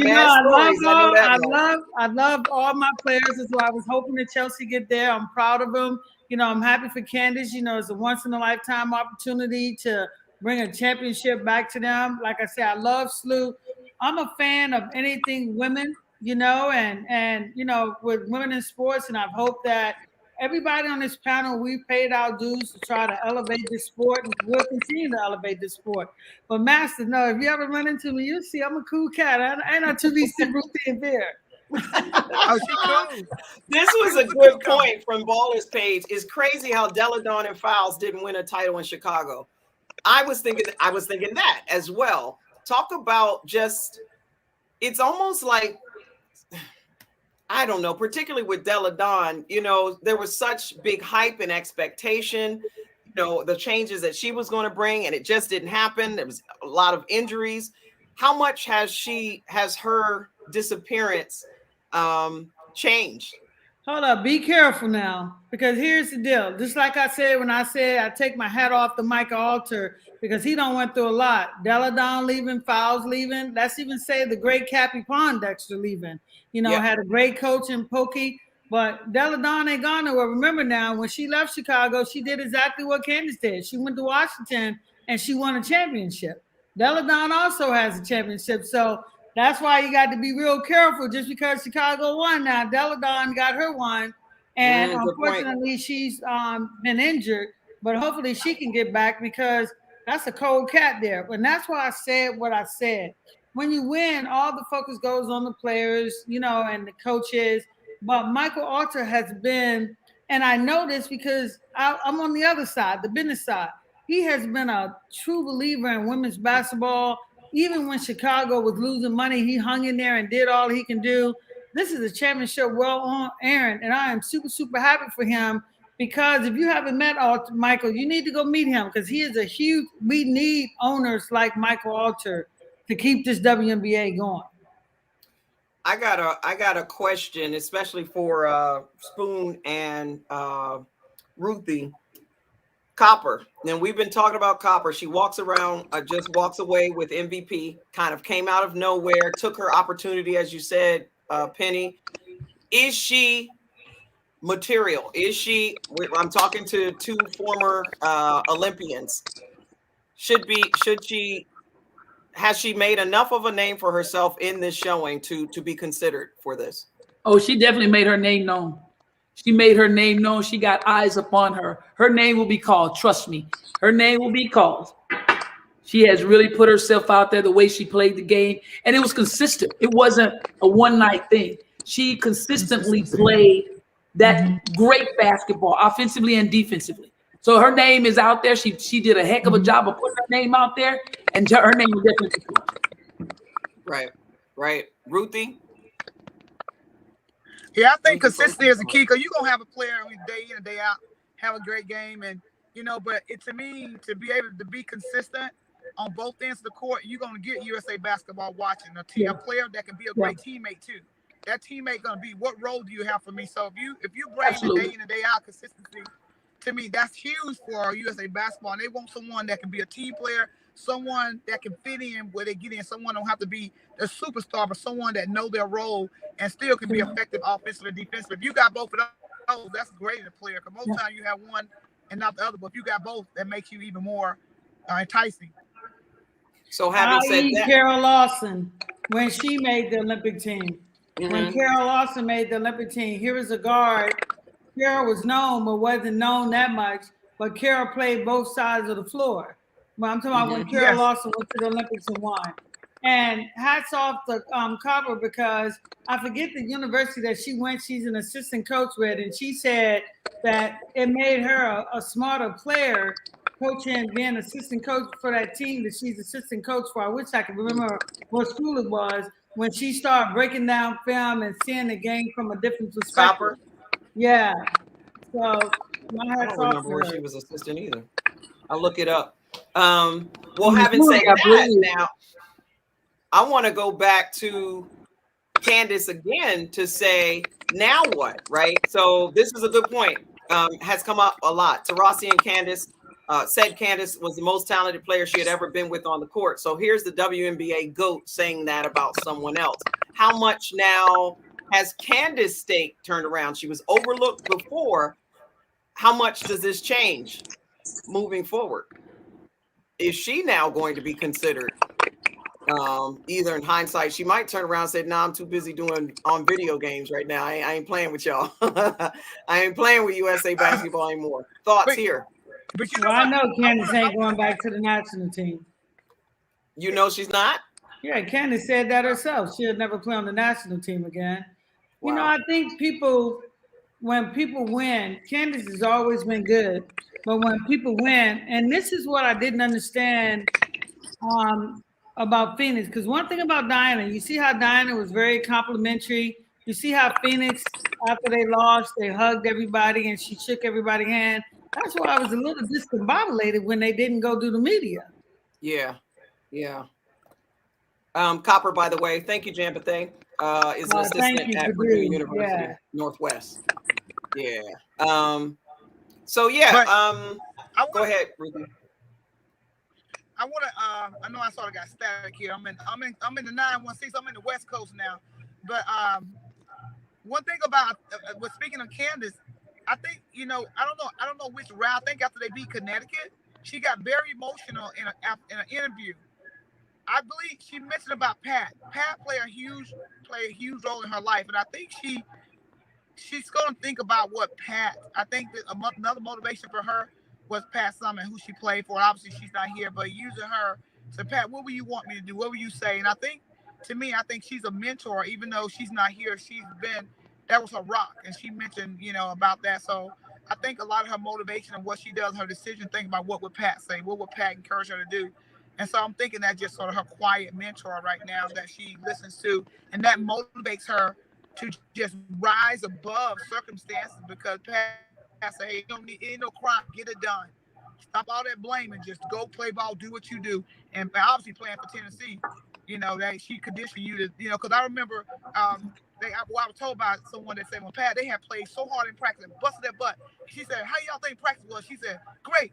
C: love all my players. That's why I was hoping that Chelsea get there. I'm proud of them. You know, I'm happy for Candace. You know, it's a once in a lifetime opportunity to bring a championship back to them. Like I said, I love Sloot. I'm a fan of anything women, you know, and you know, with women in sports, and I hope that everybody on this panel, we paid our dues to try to elevate this sport, and we'll continue to elevate this sport. But Master, no, if you ever run into me, you'll see I'm a cool cat. I ain't not too decent, Ruthie and Vera.
D: Oh, she cool.
A: This was a good point from Baller's page. It's crazy how Deladon and Fowles didn't win a title in Chicago. I was thinking that as well. Talk about just, it's almost like, I don't know, particularly with Deladon, you know, there was such big hype and expectation, you know, the changes that she was going to bring, and it just didn't happen. There was a lot of injuries. How much has her disappearance changed?
C: Hold up, be careful now, because here's the deal. Just like I said when I said I take my hat off to Michael Alter, because he done went through a lot. Deladon leaving, Fowles leaving. Let's even say the great Cappy Pondexter leaving. You know, had a great coach in Pokey, but Deladon ain't gone nowhere. Remember now, when she left Chicago, she did exactly what Candace did. She went to Washington and she won a championship. Deladon also has a championship, so that's why you got to be real careful. Just because Chicago won, now Deladon got her one, and unfortunately she's been injured. But hopefully she can get back, because that's a cold cat there. And that's why I said what I said. When you win, all the focus goes on the players, you know, and the coaches. But Michael Alter has been, and I know this because I'm on the other side, the business side. He has been a true believer in women's basketball. Even when Chicago was losing money, he hung in there and did all he can do. This is a championship well on Aaron, and I am super, super happy for him, because if you haven't met Michael, you need to go meet him, because he is a huge, we need owners like Michael Alter to keep this WNBA going.
A: I got a question, especially for Spoon and Ruthie. Copper. And we've been talking about Copper. She walks around, just walks away with MVP, kind of came out of nowhere, took her opportunity, as you said, Penny. Is she material? I'm talking to 2 former Olympians. Has she made enough of a name for herself in this showing to be considered for this?
B: Oh, she definitely made her name known. She made her name known. She got eyes upon her. Her name will be called. Trust me. Her name will be called. She has really put herself out there, the way she played the game. And it was consistent. It wasn't a one-night thing. She consistently played that great basketball, offensively and defensively. So her name is out there. She did a heck of a job of putting her name out there. And her name will definitely be called.
A: Right. Ruthie?
D: Yeah, I think consistency is the key, because you're going to have a player day in and day out, have a great game. And, you know, but to me, to be able to be consistent on both ends of the court, you're going to get USA basketball watching a player that can be a great teammate too. That teammate going to be, what role do you have for me? So if you bring the day in and day out consistency, to me, that's huge for USA basketball. And they want someone that can be a team player, someone that can fit in where they get in. Someone don't have to be a superstar, but someone that know their role and still can be effective offensively and defensively. If you got both of those, that's great in a player. Because most times you have one and not the other. But if you got both, that makes you even more enticing.
A: So having said that,
C: Carol Lawson, when she made the Olympic team, when Carol Lawson made the Olympic team, here was a guard. Carol was known, but wasn't known that much. But Carol played both sides of the floor. Well, I'm talking about when Carol Lawson went to the Olympics and won. And hats off to Copper, because I forget the university that she went. She's an assistant coach with, and she said that it made her a smarter player coaching, being assistant coach for that team that she's assistant coach for. I wish I could remember what school it was when she started breaking down film and seeing the game from a different perspective.
A: Copper?
C: Yeah. So my
A: I
C: hats
A: don't
C: off
A: remember
C: to
A: where
C: her.
A: she was assistant either. I'll look it up. Well, having said that, now I want to go back to Candace again to say, now what, right? So this is a good point. Has come up a lot. Taurasi and Candace said Candace was the most talented player she had ever been with on the court. So here's the WNBA GOAT saying that about someone else. How much now has Candace's stake turned around? She was overlooked before. How much does this change moving forward? Is she now going to be considered? Either in hindsight, she might turn around and say, "Nah, I'm too busy doing on video games right now. I ain't playing with y'all. I ain't playing with USA basketball anymore." Thoughts here?
D: But you know,
C: Well, I know Candace ain't going back to the national team.
A: You know she's not?
C: Yeah, Candace said that herself. She'll never play on the national team again.
A: Wow.
C: You know, I think when people win, Candace has always been good. But when people win, and this is what I didn't understand about Phoenix, because one thing about Diana, you see how Diana was very complimentary. You see how Phoenix, after they lost, they hugged everybody and she shook everybody's hand. That's why I was a little discombobulated when they didn't go do the media.
A: Yeah. Copper, by the way, thank you, Jampathe. Is an assistant at Purdue University Northwest. Yeah. So yeah. Go ahead, Ruthie.
D: I want to. I know I sort of got static here. I'm in the 916. I'm in the West Coast now. But one thing about speaking of Candace, I think I don't know which round. I think after they beat Connecticut, she got very emotional in an interview. I believe she mentioned about Pat. Pat played a huge role in her life, and I think she's going to think about what Pat. I think that another motivation for her was Pat Summitt, who she played for. Obviously, she's not here, but using her to Pat, what will you want me to do? What will you say? And I think, to me, she's a mentor, even though she's not here. That was her rock, and she mentioned, about that. So I think a lot of her motivation and what she does, her decision, think about what would Pat say, what would Pat encourage her to do. And so I'm thinking that's just sort of her quiet mentor right now that she listens to, and that motivates her to just rise above circumstances, because Pat say, "Hey, ain't no crime, get it done. Stop all that blame and just go play ball, do what you do." And obviously playing for Tennessee, that she conditioned you to, because I remember I was told by someone that said, "Well, Pat, they have played so hard in practice and busted their butt." She said, "How y'all think practice was?" She said, "Great.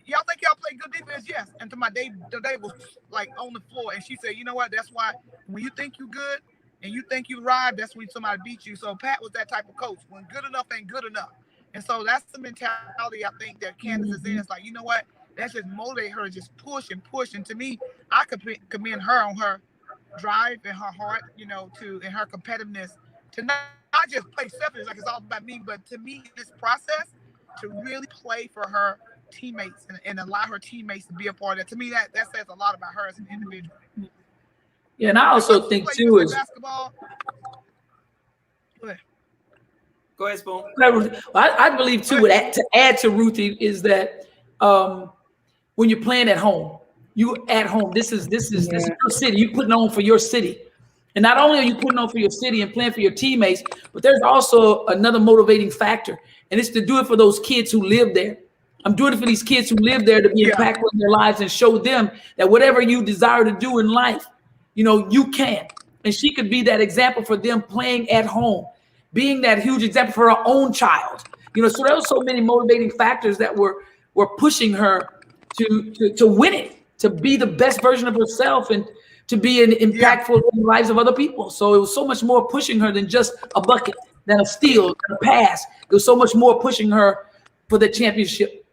D: Y'all think y'all play good defense?" "Yes." And to my day, they was like on the floor. And she said, "You know what? That's why when you think you good and you think you arrived, that's when somebody beats you." So Pat was that type of coach. When good enough ain't good enough. And so that's the mentality I think that Candace is in. It's like, you know what? That's just motivate her to just push and push. And to me, I could commend her on her drive and her heart, and her competitiveness to not just play selfish like it's all about me, but to me, this process to really play for her teammates and allow her teammates to be a part of it. To me, that says a lot about her as an individual.
B: Yeah, and I also think too is
D: basketball.
A: Go ahead, Spoon.
B: I believe too, to add to Ruthie, is that when you're playing at home, you at home. This is your city. You putting on for your city, and not only are you putting on for your city and playing for your teammates, but there's also another motivating factor, and it's to do it for those kids who live there. I'm doing it for these kids who live there to be impactful in their lives and show them that whatever you desire to do in life, you can. And she could be that example for them playing at home, being that huge example for her own child. So there were so many motivating factors that were pushing her to win it, to be the best version of herself and to be an impactful in the lives of other people. So it was so much more pushing her than just a bucket, than a steal, than a pass. It was so much more pushing her for the championship.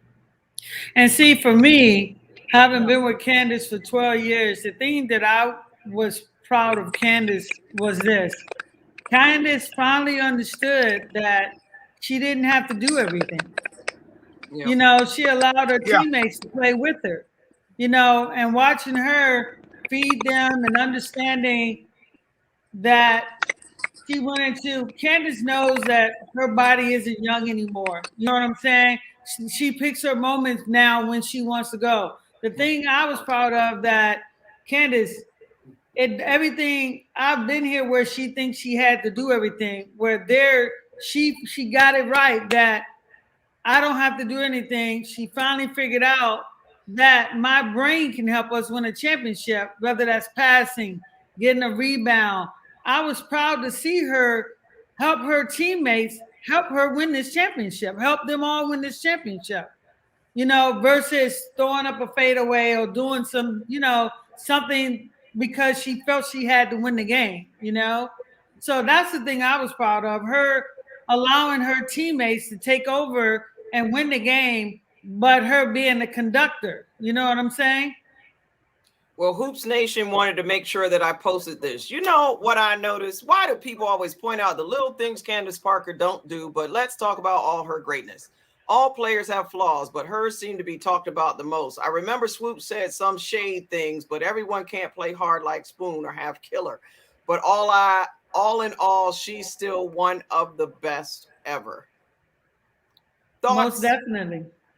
C: And see, for me, having been with Candace for 12 years, the thing that I was proud of Candace was this. Candace finally understood that she didn't have to do everything. Yeah. She allowed her teammates to play with her, and watching her feed them and understanding that she went into, Candace knows that her body isn't young anymore. You know what I'm saying? she picks her moments now when she wants to go. The thing I was proud of that Candace, everything I've been here where she thinks she had to do everything, where she got it right that I don't have to do anything. She finally figured out that my brain can help us win a championship, whether that's passing, getting a rebound. I was proud to see her help her teammates, help her win this championship, help them all win this championship, versus throwing up a fadeaway or doing some, something because she felt she had to win the game, So that's the thing I was proud of, her allowing her teammates to take over and win the game, but her being the conductor. You know what I'm saying?
A: Well, Hoops Nation wanted to make sure that I posted this. You know what I noticed? Why do people always point out the little things Candace Parker don't do? But let's talk about all her greatness. All players have flaws, but hers seem to be talked about the most. I remember Swoop said some shade things, but everyone can't play hard like Spoon or have killer. But all in all, she's still one of the best ever. Thoughts?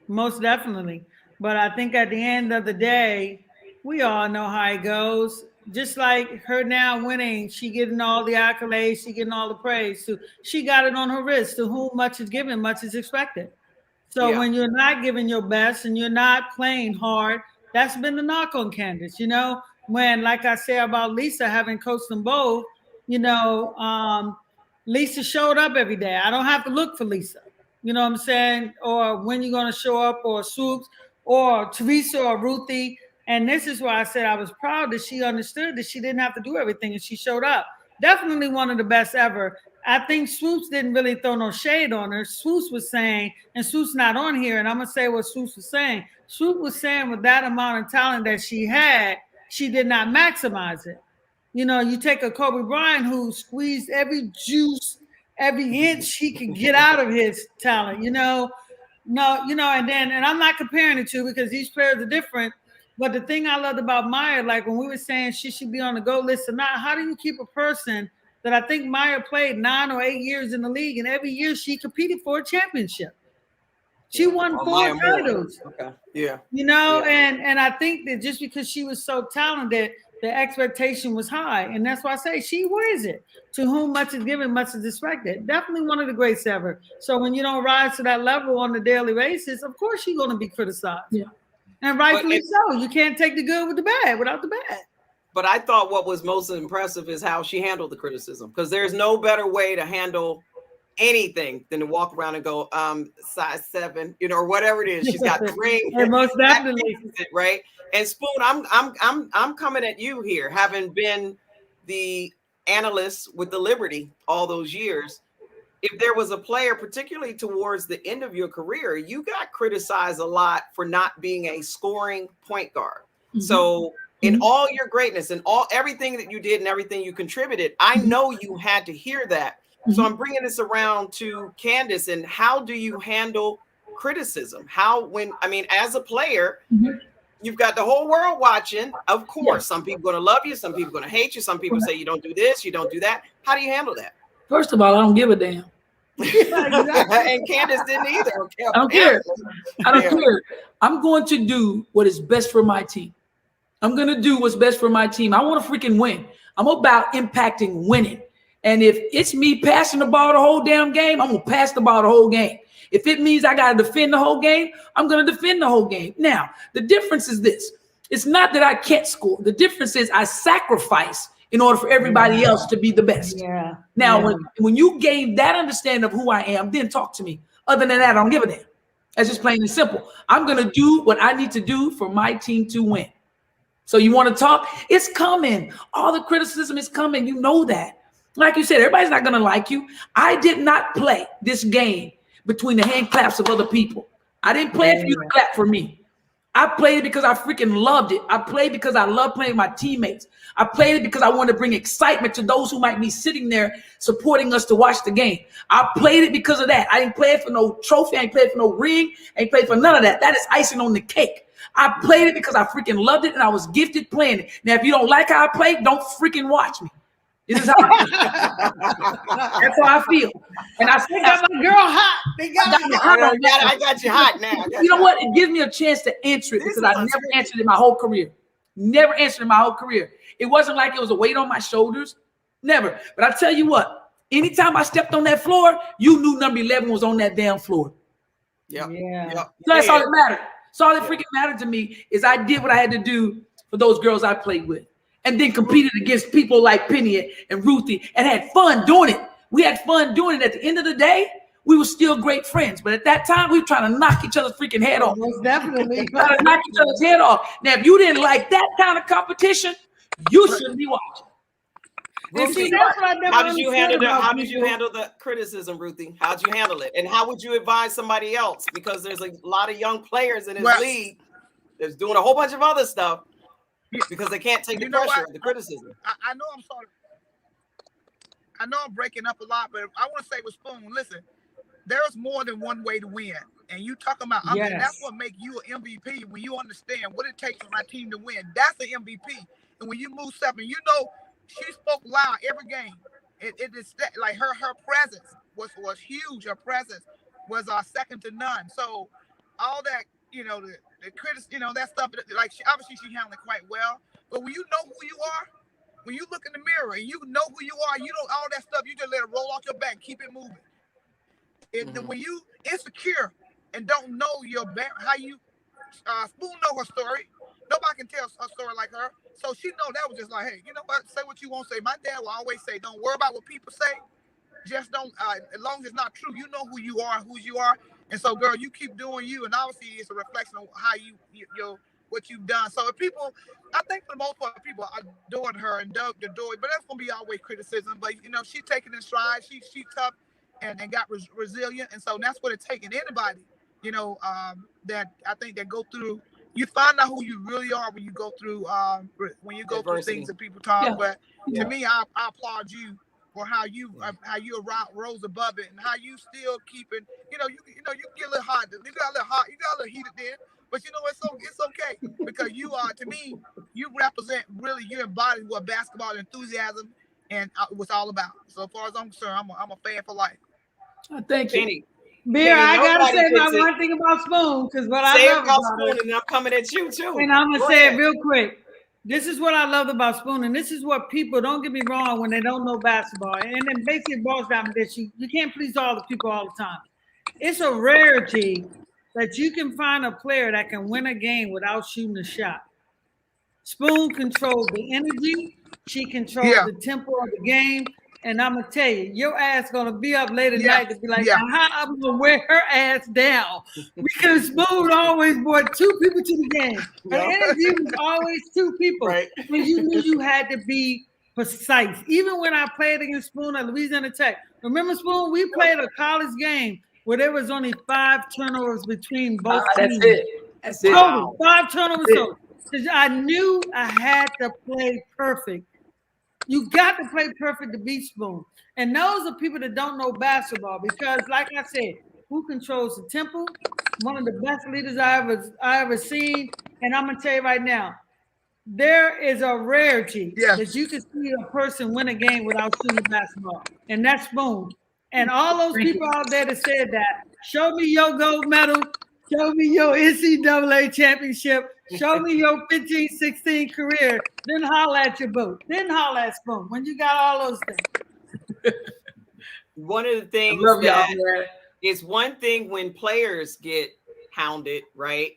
C: Most definitely. But I think at the end of the day, we all know how it goes. Just like her now winning, she getting all the accolades, she getting all the praise. So she got it on her wrist. To whom much is given, much is expected. So when you're not giving your best and you're not playing hard, that's been the knock on Candace. When, like I say about Lisa, having coached them both, Lisa showed up every day. I don't have to look for Lisa. You know what I'm saying? Or when you're going to show up, or Swoops, or Teresa, or Ruthie. And this is why I said I was proud that she understood that she didn't have to do everything, and she showed up. Definitely one of the best ever. I think Swoops didn't really throw no shade on her. Swoops was saying, and Swoops not on here, and I'm going to say what Swoops was saying. Swoops was saying with that amount of talent that she had, she did not maximize it. You take a Kobe Bryant who squeezed every juice, every inch he could get out of his talent, and I'm not comparing the two because these players are different. But the thing I loved about Maya, like when we were saying she should be on the GOAT list or not, how do you keep a person that I think Maya played 9 or 8 years in the league, and every year she competed for a championship. She won 4 titles.
A: Okay. Yeah.
C: And I think that just because she was so talented, the expectation was high. And that's why I say she wears it. To whom much is given, much is expected. Definitely one of the greats ever. So when you don't rise to that level on a daily basis, of course you're going to be criticized. Yeah. And rightfully so. You can't take the good with the bad without the bad.
A: But I thought what was most impressive is how she handled the criticism, because there's no better way to handle anything than to walk around and go, size 7, or whatever it is. She's got the ring.
C: Most definitely.
A: Right. And Spoon, I'm coming at you here, having been the analyst with the Liberty all those years. If there was a player, particularly towards the end of your career, you got criticized a lot for not being a scoring point guard. Mm-hmm. So in all your greatness and everything that you did and everything you contributed, I know you had to hear that. Mm-hmm. So I'm bringing this around to Candace. And how do you handle criticism? As a player, you've got the whole world watching. Of course, some people are going to love you. Some people are going to hate you. Some people say you don't do this, you don't do that. How do you handle that?
B: First of all, I don't give a damn.
A: And Candace didn't either. Okay.
B: I don't care. I'm going to do what is best for my team. I'm going to do what's best for my team. I want to freaking win. I'm about impacting winning. And if it's me passing the ball the whole damn game, I'm going to pass the ball the whole game. If it means I got to defend the whole game, I'm going to defend the whole game. Now, the difference is this. It's not that I can't score. The difference is I sacrifice in order for everybody else to be the best.
C: Yeah.
B: Now, when you gain that understanding of who I am, then talk to me. Other than that, I don't give a damn. That's just plain and simple. I'm going to do what I need to do for my team to win. So you want to talk? It's coming. All the criticism is coming. You know that. Like you said, everybody's not going to like you. I did not play this game between the hand claps of other people. I didn't play it for you to clap for me. I played it because I freaking loved it. I played because I love playing with my teammates. I played it because I wanted to bring excitement to those who might be sitting there supporting us to watch the game. I played it because of that. I didn't play it for no trophy. I didn't play it for no ring. I didn't play it for none of that. That is icing on the cake. I played it because I freaking loved it and I was gifted playing it. Now, if you don't like how I played, don't freaking watch me. This is how that's how I feel. And I
C: They got my girl hot. They got me hot.
A: I got you hot now.
B: You know what? It gives me a chance to answer it because I never answered in my whole career. Never answered in my whole career. It wasn't like it was a weight on my shoulders. Never. But I tell you what, anytime I stepped on that floor, you knew number 11 was on that damn floor.
A: Yeah.
C: Yeah.
B: So that's all that mattered. So all that freaking mattered to me is I did what I had to do for those girls I played with. And then competed against people like Penny and Ruthie and had fun doing it. We had fun doing it. At the end of the day, we were still great friends. But at that time, we were trying to knock each other's freaking head off.
C: Most definitely.
B: Trying to knock each other's head off. Now, if you didn't like that kind of competition, you shouldn't be watching.
C: And see, that's what I never
A: How did you handle
C: the
A: criticism, Ruthie? How'd you handle it? And how would you advise somebody else? Because there's a lot of young players in this league that's doing a whole bunch of other stuff. Because they can't take the pressure of the criticism.
D: I know I'm sorry. I know I'm breaking up a lot, but I want to say with Spoon, listen, there's more than one way to win. And you talking about, I mean, that's what makes you an MVP when you understand what it takes for my team to win. That's the MVP. And when you move seven, you know, she spoke loud every game. It is like her presence was huge. Her presence was second to none. So all that, you know, the critics, you know, that stuff, like obviously she handled it quite well. But when you know who you are, when you look in the mirror and you know who you are, you know all that stuff, you just let it roll off your back, keep it moving. When you insecure and don't know how you Spoon know her story. Nobody can tell a story like her. So she know that was just like, hey, you know what? Say what you want to say. My dad will always say, don't worry about what people say. Just don't, as long as it's not true, you know who you are and who you are. And so, girl, you keep doing you, and obviously it's a reflection of how what you've done. So if people, I think for the most part, people adored her and dug the door, but that's gonna be always criticism. But you know, she's taking in stride. She's tough and got resilient, and so that's what it's taking. Anybody, you know, that I think that go through. You find out who you really are when you go through through things that people talk. Yeah. But to me, I applaud you for how you rose above it and how you still keeping. You get a little hot. You got a little heated there. But you know, it's okay because you are, to me, you represent really, you embody what basketball enthusiasm and was all about. So as far as I'm concerned, I'm a fan for life.
B: Thank you.
C: Vera, I gotta say about one thing about Spoon, because what I love about
A: Spoon, and I'm coming at you too.
C: And I'm gonna say it real quick. This is what I love about Spoon, and this is what people, don't get me wrong, when they don't know basketball, and then basically it boils down to this: you can't please all the people all the time. It's a rarity that you can find a player that can win a game without shooting a shot. Spoon controls the energy. She controls the tempo of the game. And I'm going to tell you, your ass going to be up late at night to be like, how I'm going to wear her ass down. Because Spoon always brought two people to the game. Her energy was always two people. Right. And you knew you had to be precise. Even when I played against Spoon at Louisiana Tech. Remember, Spoon, we played a college game where there was only 5 turnovers between both teams.
B: That's it.
C: Total, 5 turnovers total. Because I knew I had to play perfect. You got to play perfect to beat Spoon. And those are people that don't know basketball because, like I said, who controls the tempo? One of the best leaders I ever seen. And I'm going to tell you right now, there is a rarity that you can see a person win a game without shooting basketball. And that's Spoon. And all those people out there that said that, show me your gold medal, show me your NCAA championship, show me your 15-16 career, then holler at your boat, then holler at Spoon when you got all those things.
A: One of the things it's one thing when players get hounded, right?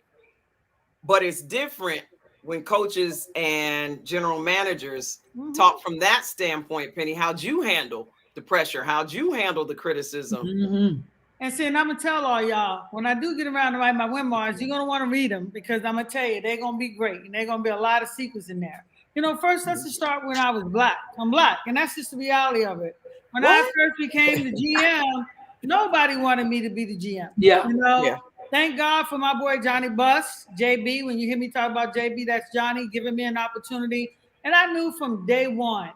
A: But it's different when coaches and general managers talk from that standpoint. Penny, how'd you handle the pressure? How'd you handle the criticism?
C: And see, and I'm going to tell all y'all, when I do get around to write my memoirs, you're going to want to read them because I'm going to tell you, they're going to be great. And they're going to be a lot of secrets in there. You know, first, let's just start when I was black. I'm black, and that's just the reality of it. When I first became the GM, nobody wanted me to be the GM.
B: Yeah.
C: You know, thank God for my boy Johnny Buss, JB. When you hear me talk about JB, that's Johnny giving me an opportunity. And I knew from day one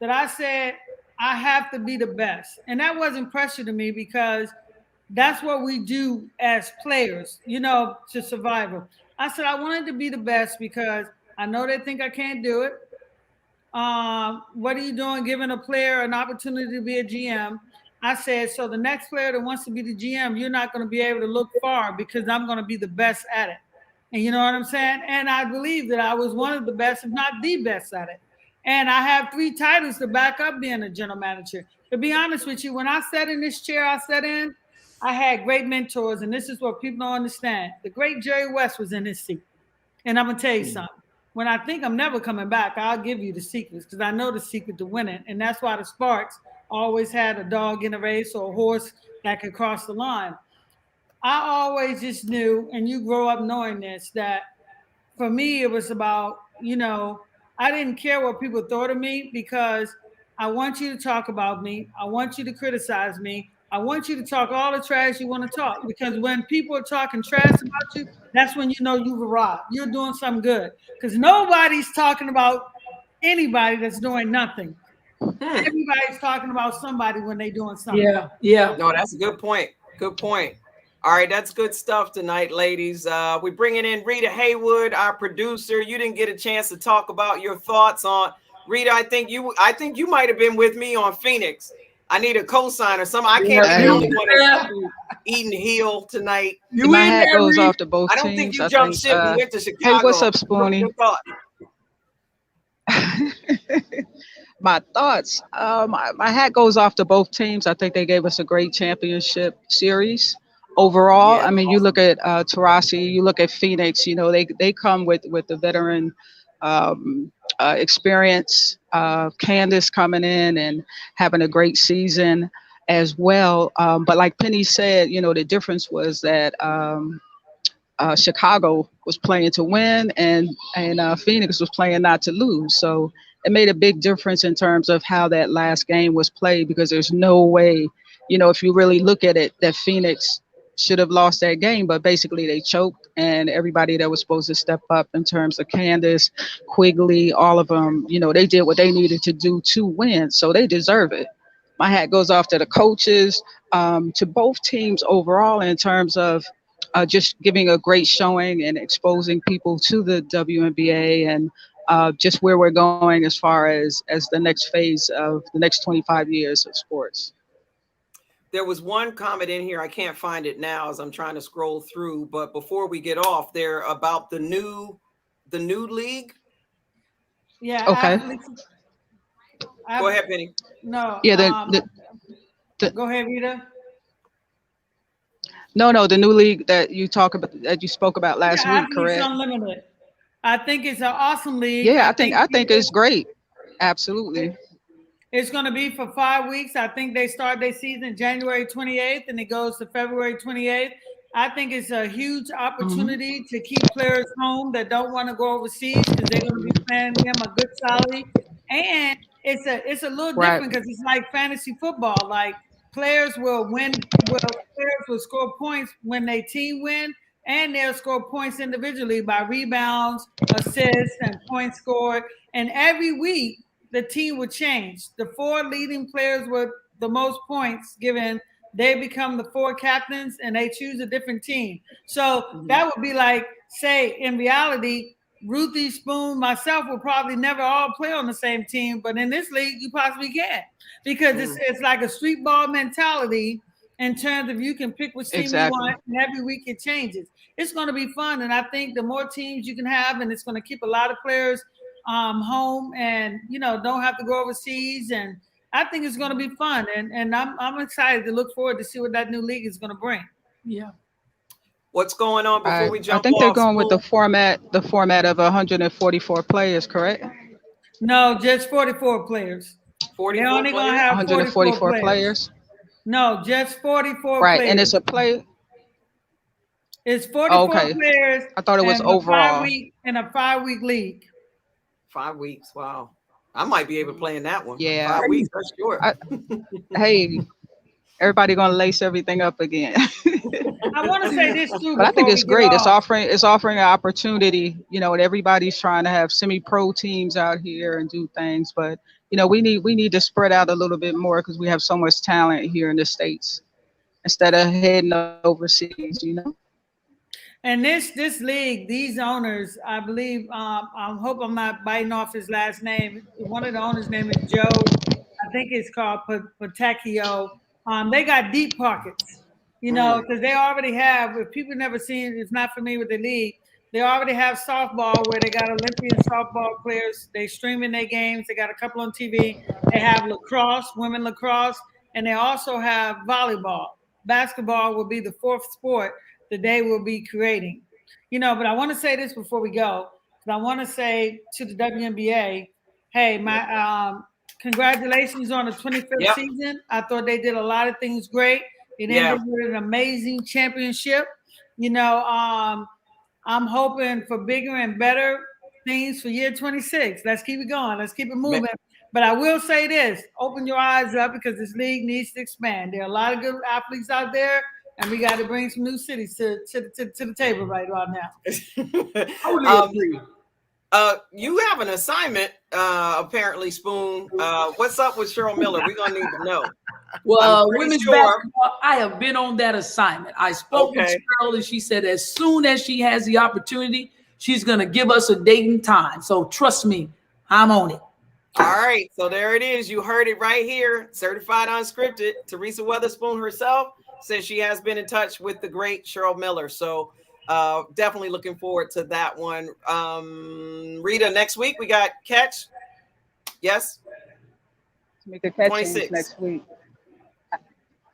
C: that I said, I have to be the best. And that wasn't pressure to me because that's what we do as players, you know, to survival. I said I wanted to be the best because I know they think I can't do it. what are you doing giving a player an opportunity to be a GM? I said, so the next player that wants to be the GM, you're not going to be able to look far because I'm going to be the best at it. And you know what I'm saying? And I believe that I was one of the best, if not the best at it. And I have 3 titles to back up being a general manager. To be honest with you, when I sat in this chair I sat in, I had great mentors. And this is what people don't understand. The great Jerry West was in his seat. And I'm going to tell you something. When I think I'm never coming back, I'll give you the secrets because I know the secret to winning. And that's why the Sparks always had a dog in a race or a horse that could cross the line. I always just knew, and you grow up knowing this, that for me, it was about, I didn't care what people thought of me because I want you to talk about me. I want you to criticize me. I want you to talk all the trash you want to talk because when people are talking trash about you, that's when you know you've arrived. You're doing something good because nobody's talking about anybody that's doing nothing. Everybody's talking about somebody when they're doing something.
B: Yeah.
A: No, that's a good point. Good point. All right, that's good stuff tonight, ladies. We're bringing in Rita Haywood, our producer. You didn't get a chance to talk about your thoughts on Rita. I think you might have been with me on Phoenix. I need a cosign or something. I can't be the only one eating heel tonight.
E: My hat goes off to both teams.
A: I don't think you jumped ship and went to Chicago.
E: Hey, what's up, Spoonie? My thoughts. My hat goes off to both teams. I think they gave us a great championship series overall.
A: Yeah,
E: I mean, you look at Taurasi, you look at Phoenix. They come with the veteran experience. Candace coming in and having a great season as well. But like Penny said, the difference was that Chicago was playing to win and Phoenix was playing not to lose. So it made a big difference in terms of how that last game was played because there's no way, if you really look at it, that Phoenix should have lost that game, but basically they choked and everybody that was supposed to step up in terms of Candace, Quigley, all of them, they did what they needed to do to win. So they deserve it. My hat goes off to the coaches, to both teams overall in terms of just giving a great showing and exposing people to the WNBA and just where we're going as far as the next phase of the next 25 years of sports.
A: There was one comment in here. I can't find it now as I'm trying to scroll through. But before we get off, they're about the new league.
C: Yeah.
E: Okay.
A: Go ahead, Penny.
C: No.
E: Yeah.
C: Go ahead, Rita.
E: No. The new league that you spoke about last week, correct?
C: It's unlimited. I think it's an awesome league.
E: Yeah, I think it's great. Absolutely.
C: It's going to be for 5 weeks. I think they start their season January 28th and it goes to February 28th. I think it's a huge opportunity to keep players home that don't want to go overseas because they're going to be paying them a good salary. And it's a little different because it's like fantasy football. Like players will score points when their team win, and they'll score points individually by rebounds, assists, and points scored. And every week, the team would change. The 4 leading players with the most points given, they become the 4 captains and they choose a different team. So that would be like, say, in reality, Ruthie, Spoon, myself will probably never all play on the same team, but in this league, you possibly can because it's like a street ball mentality in terms of you can pick which team you want, and every week it changes. It's going to be fun, and I think the more teams you can have, and it's going to keep a lot of players home and don't have to go overseas, and I think it's going to be fun, and I'm excited to look forward to see what that new league is going to bring.
B: Yeah.
A: What's going on before we jump off?
E: I think they're going with the format of 144 players, correct?
C: No, just 44 players.
A: 44
C: They're only going to have
E: 144 players.
C: No, just 44
E: right,
C: players.
E: And it's a play.
C: It's 44 players.
E: I thought it was overall.
C: In a 5-week league.
A: 5 weeks. Wow. I might be able to play in that one.
E: Yeah.
A: 5 weeks, that's short.
E: Hey, everybody gonna lace everything up again.
C: I want to say this too.
E: But I think it's great. It's offering an opportunity, and everybody's trying to have semi-pro teams out here and do things. But we need to spread out a little bit more because we have so much talent here in the States instead of heading overseas.
C: And this league, these owners, I believe, I hope I'm not biting off his last name. One of the owners' name is Joe. I think it's called Patacchio. They got deep pockets, because they already have. If people never seen, it's not familiar with the league. They already have softball where they got Olympian softball players. They streaming their games. They got a couple on TV. They have lacrosse, women lacrosse, and they also have volleyball. Basketball will be the fourth sport that they will be creating. But I want to say this before we go. I want to say to the WNBA, hey, my congratulations on the 25th season. I thought they did a lot of things great. It ended with an amazing championship. I'm hoping for bigger and better things for year 26. Let's keep it going. Let's keep it moving. But I will say this, open your eyes up because this league needs to expand. There are a lot of good athletes out there, and we got to bring some new cities to the table right about now.
A: You have an assignment, apparently, Spoon. What's up with Cheryl Miller? We're going to need to know.
B: Well, women's basketball, I have been on that assignment. I spoke with Cheryl, and she said as soon as she has the opportunity, she's going to give us a date and time. So trust me, I'm on it.
A: All right. So there it is. You heard it right here. Certified Unscripted. Teresa Weatherspoon herself says she has been in touch with the great Cheryl Miller. So definitely looking forward to that one. Rita, next week we got Catch. Yes?
E: Tamika Catchings next week.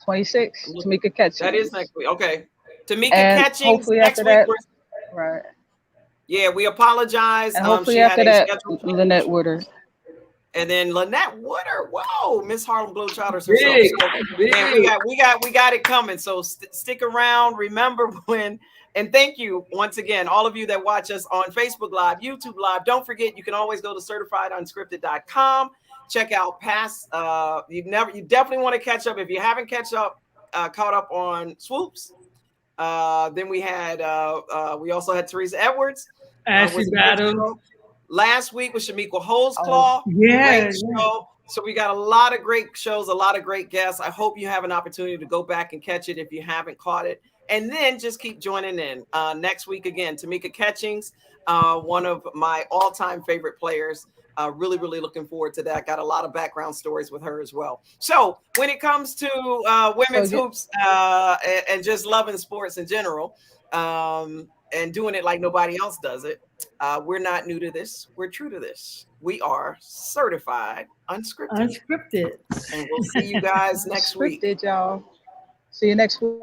E: 26. Tamika Catchings.
A: That is next week. Okay. Tamika
E: and
A: Catchings
E: hopefully
A: next
E: after
A: week.
E: That, right.
A: Yeah, we apologize.
E: And hopefully after that, Lynette Woodard.
A: And then Lynette Woodard, whoa, Miss Harlem Globetrotters herself. So, we got it coming. So stick around. Remember when, and thank you once again, all of you that watch us on Facebook Live, YouTube Live. Don't forget, you can always go to CertifiedUnscripted.com. Check out past. You definitely want to catch up if you haven't caught up on Swoops. Then we had we also had Teresa Edwards.
C: Ashley Battle.
A: Last week was Shamika Holesclaw. Great show. So we got a lot of great shows, a lot of great guests. I hope you have an opportunity to go back and catch it if you haven't caught it. And then just keep joining in. Next week again, Tamika Catchings, one of my all-time favorite players. Really, really looking forward to that. Got a lot of background stories with her as well. So when it comes to women's hoops and just loving sports in general, and doing it like nobody else does it, we're not new to this. We're true to this. We are certified unscripted.
C: Unscripted.
A: And we'll see you guys next week.
E: Y'all. See you next week.